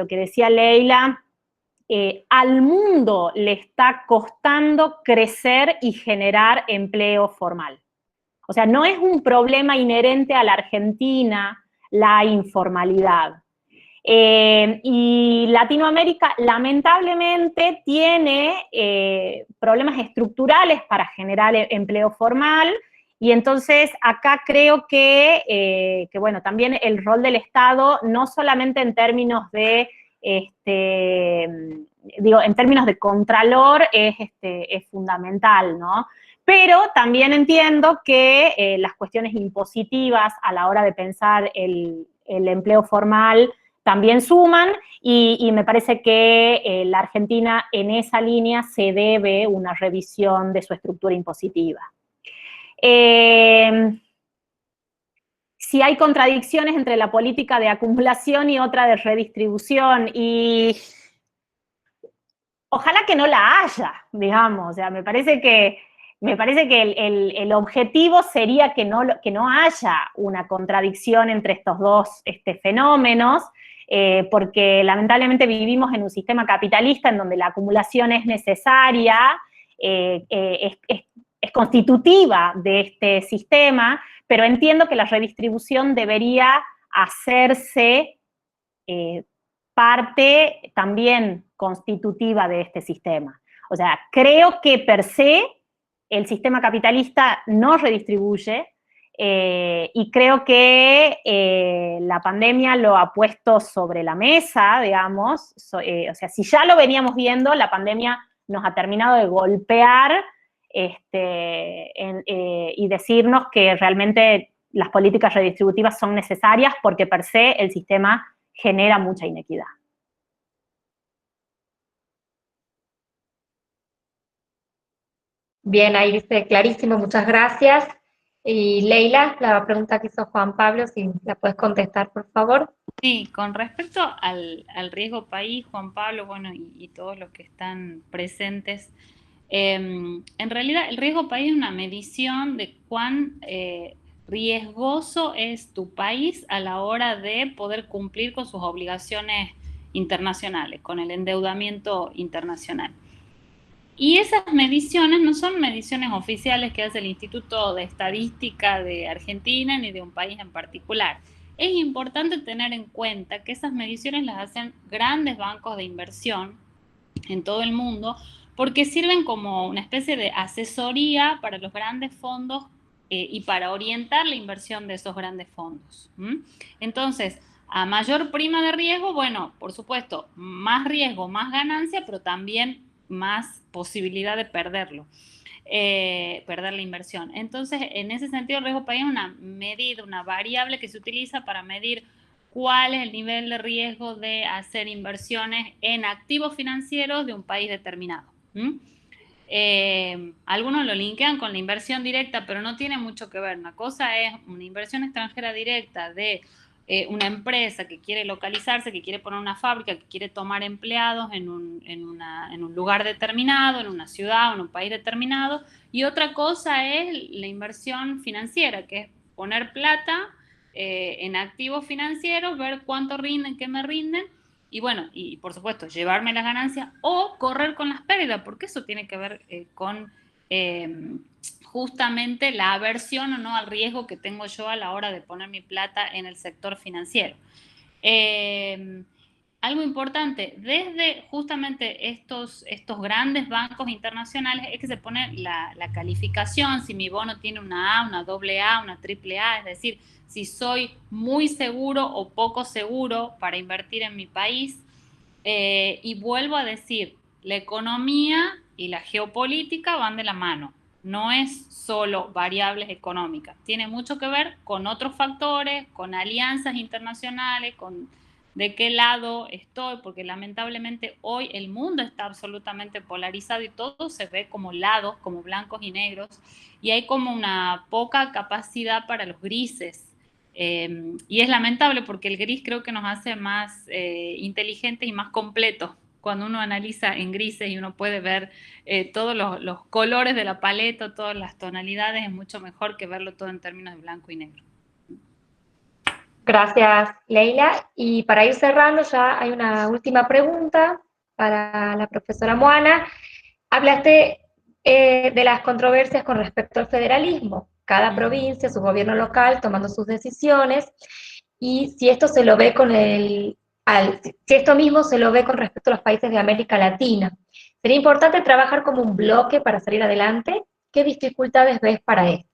decía Leila, al mundo le está costando crecer y generar empleo formal. O sea, no es un problema inherente a la Argentina la informalidad. Y Latinoamérica lamentablemente tiene problemas estructurales para generar empleo formal, y entonces acá creo que bueno, también el rol del Estado, no solamente en términos de en términos de contralor es fundamental, ¿no? Pero también entiendo que las cuestiones impositivas a la hora de pensar el empleo formal también suman, y me parece que la Argentina en esa línea se debe una revisión de su estructura impositiva. Si hay contradicciones entre la política de acumulación y otra de redistribución, y ojalá que no la haya, digamos. O sea, me parece que el objetivo sería que no haya una contradicción entre estos dos fenómenos, porque lamentablemente vivimos en un sistema capitalista en donde la acumulación es necesaria, es constitutiva de este sistema, pero entiendo que la redistribución debería hacerse parte también constitutiva de este sistema. O sea, creo que per se el sistema capitalista no redistribuye, y creo que la pandemia lo ha puesto sobre la mesa, digamos. O sea, si ya lo veníamos viendo, la pandemia nos ha terminado de golpear y decirnos que realmente las políticas redistributivas son necesarias porque per se el sistema genera mucha inequidad. Bien, ahí dice clarísimo, muchas gracias. Y Leila, la pregunta que hizo Juan Pablo, si la puedes contestar, por favor. Sí, con respecto al riesgo país, Juan Pablo, bueno, y todos los que están presentes, en realidad el riesgo país es una medición de cuán riesgoso es tu país a la hora de poder cumplir con sus obligaciones internacionales, con el endeudamiento internacional. Y esas mediciones no son mediciones oficiales que hace el Instituto de Estadística de Argentina ni de un país en particular. Es importante tener en cuenta que esas mediciones las hacen grandes bancos de inversión en todo el mundo, porque sirven como una especie de asesoría para los grandes fondos y para orientar la inversión de esos grandes fondos. Entonces, a mayor prima de riesgo, bueno, por supuesto, más riesgo, más ganancia, pero también más posibilidad de perderlo, perder la inversión. Entonces, en ese sentido, el riesgo país es una medida, una variable que se utiliza para medir cuál es el nivel de riesgo de hacer inversiones en activos financieros de un país determinado. Algunos lo linkean con la inversión directa, pero no tiene mucho que ver. Una cosa es una inversión extranjera directa de una empresa que quiere localizarse, que quiere poner una fábrica, que quiere tomar empleados en un lugar determinado, en una ciudad o en un país determinado, y otra cosa es la inversión financiera, que es poner plata en activos financieros, ver cuánto rinden, qué me rinden, y bueno, y por supuesto, llevarme las ganancias o correr con las pérdidas, porque eso tiene que ver con justamente la aversión o no al riesgo que tengo yo a la hora de poner mi plata en el sector financiero. Algo importante, desde justamente estos grandes bancos internacionales es que se pone la calificación, si mi bono tiene una A, una AA, una AAA, es decir, si soy muy seguro o poco seguro para invertir en mi país. Y vuelvo a decir, la economía y la geopolítica van de la mano. No es solo variables económicas, tiene mucho que ver con otros factores, con alianzas internacionales, con de qué lado estoy, porque lamentablemente hoy el mundo está absolutamente polarizado y todo se ve como lados, como blancos y negros, y hay como una poca capacidad para los grises. Y es lamentable porque el gris creo que nos hace más inteligentes y más completos. Cuando uno analiza en grises y uno puede ver todos los colores de la paleta, todas las tonalidades, es mucho mejor que verlo todo en términos de blanco y negro. Gracias, Leila. Y para ir cerrando, ya hay una última pregunta para la profesora Moana. Hablaste de las controversias con respecto al federalismo. Cada provincia, su gobierno local, tomando sus decisiones, y si esto se lo ve si esto mismo se lo ve con respecto a los países de América Latina. ¿Sería importante trabajar como un bloque para salir adelante? ¿Qué dificultades ves para esto?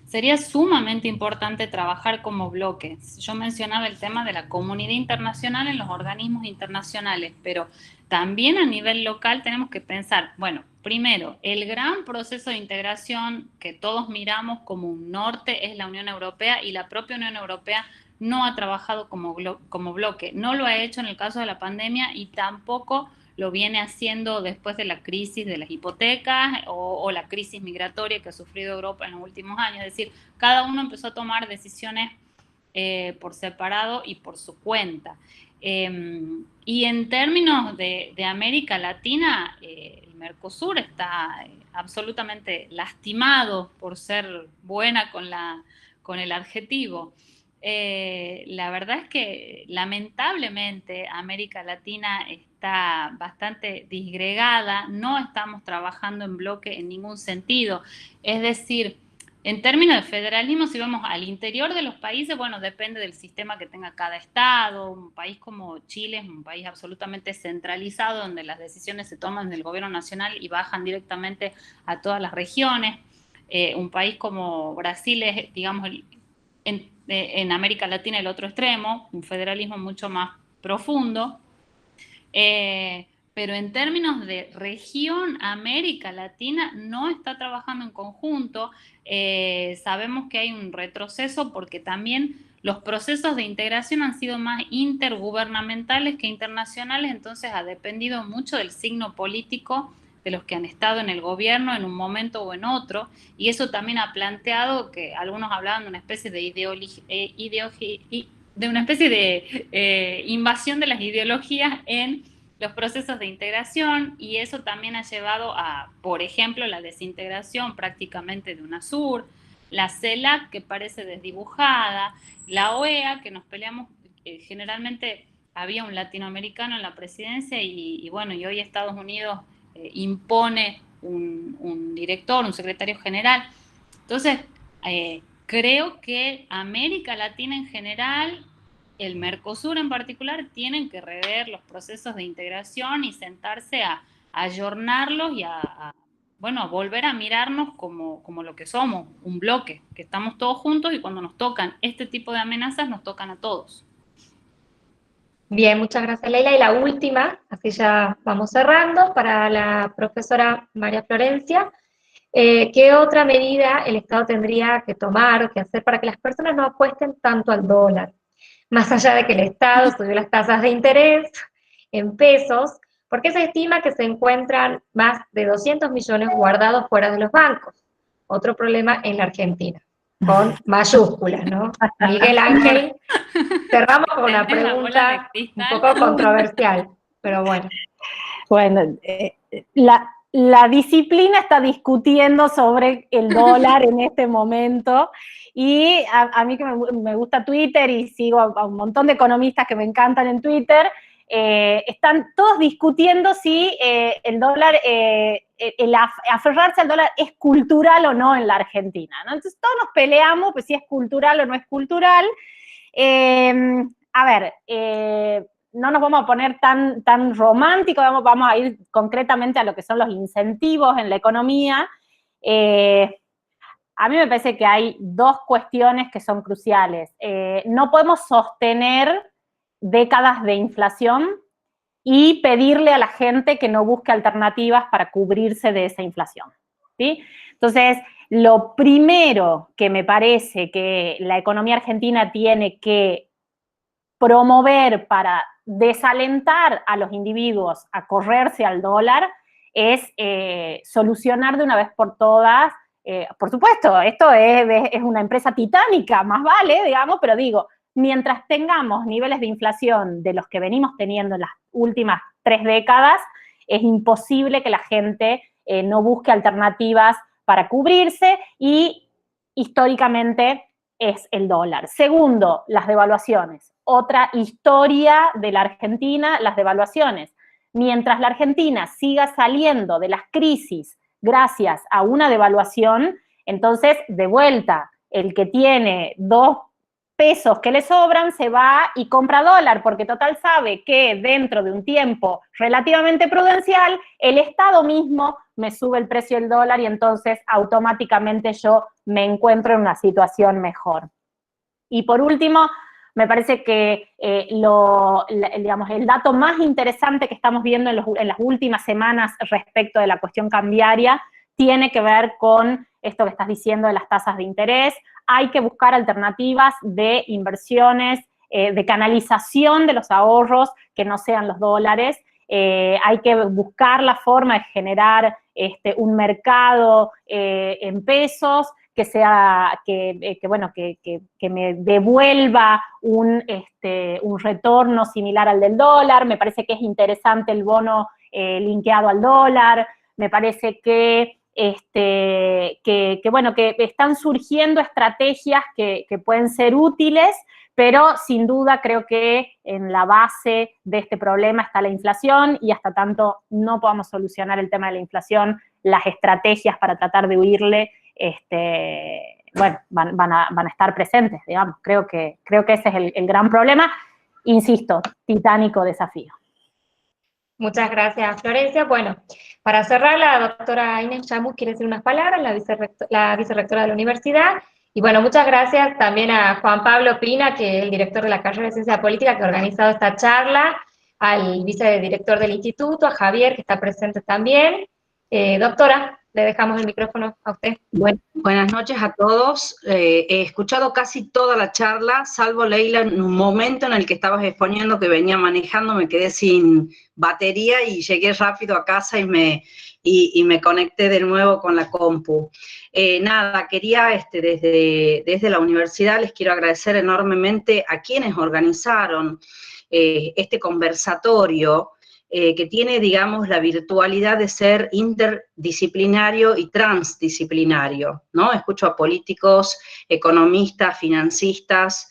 Sería sumamente importante trabajar como bloques. Yo mencionaba el tema de la comunidad internacional en los organismos internacionales, pero también a nivel local tenemos que pensar, bueno, primero, el gran proceso de integración que todos miramos como un norte es la Unión Europea, y la propia Unión Europea no ha trabajado como bloque. No lo ha hecho en el caso de la pandemia y tampoco lo viene haciendo después de la crisis de las hipotecas o la crisis migratoria que ha sufrido Europa en los últimos años. Es decir, cada uno empezó a tomar decisiones por separado y por su cuenta. Y en términos de América Latina, el Mercosur está absolutamente lastimado por ser buena con el adjetivo. La verdad es que lamentablemente América Latina está bastante disgregada, no estamos trabajando en bloque en ningún sentido. Es decir, en términos de federalismo, si vamos al interior de los países, bueno, depende del sistema que tenga cada estado. Un país como Chile es un país absolutamente centralizado, donde las decisiones se toman del gobierno nacional y bajan directamente a todas las regiones. Un país como Brasil es, digamos, en América Latina el otro extremo, un federalismo mucho más profundo. Pero en términos de región, América Latina no está trabajando en conjunto. Sabemos que hay un retroceso porque también los procesos de integración han sido más intergubernamentales que internacionales, entonces ha dependido mucho del signo político de los que han estado en el gobierno en un momento o en otro, y eso también ha planteado que algunos hablaban de una especie de invasión de las ideologías en los procesos de integración, y eso también ha llevado a, por ejemplo, la desintegración prácticamente de UNASUR, la CELAC, que parece desdibujada, la OEA, que nos peleamos, generalmente había un latinoamericano en la presidencia y bueno, y hoy Estados Unidos impone un director, un secretario general. Entonces, creo que América Latina en general, el Mercosur en particular, tienen que rever los procesos de integración y sentarse a ayornarlos y a volver a mirarnos como lo que somos, un bloque, que estamos todos juntos y cuando nos tocan este tipo de amenazas, nos tocan a todos. Bien, muchas gracias, Leila. Y la última, así ya vamos cerrando, para la profesora María Florencia. ¿Qué otra medida el Estado tendría que tomar o que hacer para que las personas no apuesten tanto al dólar? Más allá de que el Estado subió las tasas de interés en pesos, porque se estima que se encuentran más de 200 millones guardados fuera de los bancos. Otro problema en la Argentina. con mayúsculas, ¿no? Miguel Ángel, cerramos con una ¿Tenés la bola pregunta de un cristal? poco controversial, pero bueno. Bueno, la disciplina está discutiendo sobre el dólar en este momento y a mí que me gusta Twitter y sigo a un montón de economistas que me encantan en Twitter, están todos discutiendo si el dólar, el aferrarse al dólar es cultural o no en la Argentina, ¿no? Entonces todos nos peleamos pues si es cultural o no es cultural. A ver, no nos vamos a poner tan románticos, vamos a ir concretamente a lo que son los incentivos en la economía. A mí me parece que hay dos cuestiones que son cruciales. No podemos sostener décadas de inflación y pedirle a la gente que no busque alternativas para cubrirse de esa inflación, ¿sí? Entonces, lo primero que me parece que la economía argentina tiene que promover para desalentar a los individuos a correrse al dólar es solucionar de una vez por todas, por supuesto, esto es una empresa titánica, más vale, digamos, pero digo, mientras tengamos niveles de inflación de los que venimos teniendo en las últimas 3 décadas, es imposible que la gente no busque alternativas para cubrirse y históricamente es el dólar. Segundo, las devaluaciones. Otra historia de la Argentina, las devaluaciones. Mientras la Argentina siga saliendo de las crisis gracias a una devaluación, entonces, de vuelta, el que tiene 2 pesos que le sobran se va y compra dólar, porque total sabe que dentro de un tiempo relativamente prudencial, el Estado mismo me sube el precio del dólar y entonces automáticamente yo me encuentro en una situación mejor. Y por último, me parece que digamos, el dato más interesante que estamos viendo en las últimas semanas respecto de la cuestión cambiaria tiene que ver con esto que estás diciendo de las tasas de interés. Hay que buscar alternativas de inversiones, de canalización de los ahorros que no sean los dólares. Hay que buscar la forma de generar un mercado en pesos que sea, que me devuelva un retorno similar al del dólar. Me parece que es interesante el bono linkeado al dólar. Me parece que están surgiendo estrategias que pueden ser útiles, pero sin duda creo que en la base de este problema está la inflación y hasta tanto no podamos solucionar el tema de la inflación, las estrategias para tratar de huirle, van a estar presentes, digamos. Creo que ese es el gran problema. Insisto, titánico desafío. Muchas gracias, Florencia. Bueno, para cerrar, la doctora Inés Yamuz quiere decir unas palabras, la vicerrectora de la universidad. Y bueno, muchas gracias también a Juan Pablo Pina, que es el director de la carrera de Ciencia Política, que ha organizado esta charla, al vicedirector del instituto, a Javier, que está presente también. Doctora, le dejamos el micrófono a usted. Buenas noches a todos. He escuchado casi toda la charla, salvo Leila, en un momento en el que estabas exponiendo que venía manejando, me quedé sin batería y llegué rápido a casa y me conecté de nuevo con la compu. Nada, quería desde la universidad les quiero agradecer enormemente a quienes organizaron este conversatorio, que tiene, digamos, la virtualidad de ser interdisciplinario y transdisciplinario, ¿no? Escucho a políticos, economistas, financistas,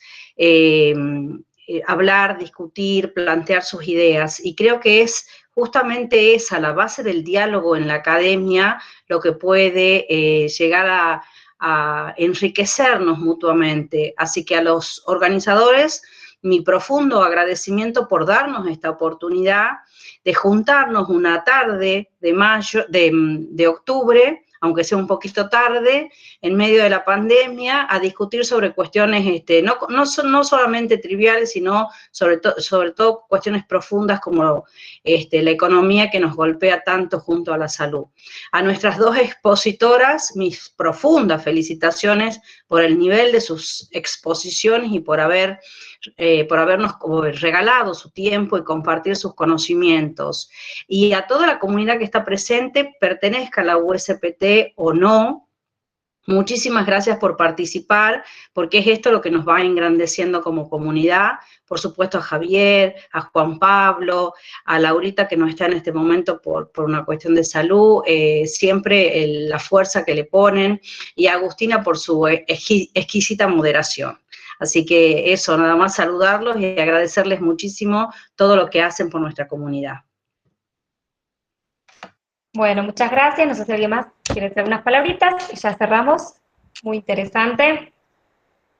hablar, discutir, plantear sus ideas, y creo que es justamente esa, la base del diálogo en la academia, lo que puede llegar a enriquecernos mutuamente. Así que a los organizadores, mi profundo agradecimiento por darnos esta oportunidad de juntarnos una tarde de octubre, aunque sea un poquito tarde, en medio de la pandemia, a discutir sobre cuestiones no solamente triviales, sino sobre todo cuestiones profundas como la economía que nos golpea tanto junto a la salud. A nuestras dos expositoras, mis profundas felicitaciones por el nivel de sus exposiciones y por habernos regalado su tiempo y compartir sus conocimientos. Y a toda la comunidad que está presente, pertenezca a la USPT o no, Muchísimas gracias por participar, porque es esto lo que nos va engrandeciendo como comunidad. Por supuesto a Javier, a Juan Pablo, a Laurita que no está en este momento por una cuestión de salud, siempre la fuerza que le ponen, y a Agustina por su exquisita moderación. Así que eso, nada más saludarlos y agradecerles muchísimo todo lo que hacen por nuestra comunidad. Bueno, muchas gracias. No sé si alguien más quiere hacer unas palabritas y ya cerramos. Muy interesante.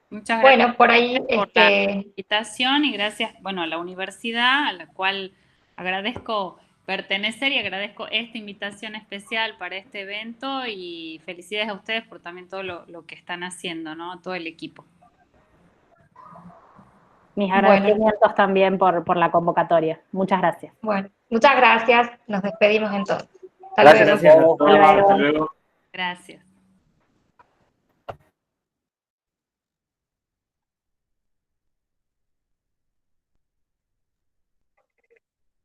Muchas gracias. Bueno, por ahí por la invitación y gracias, bueno, a la universidad, a la cual agradezco pertenecer y agradezco esta invitación especial para este evento y felicidades a ustedes por también todo lo que están haciendo, ¿no? A todo el equipo. Mis agradecimientos también por la convocatoria. Muchas gracias. Bueno, muchas gracias. Nos despedimos entonces. Gracias. Hasta luego. Gracias.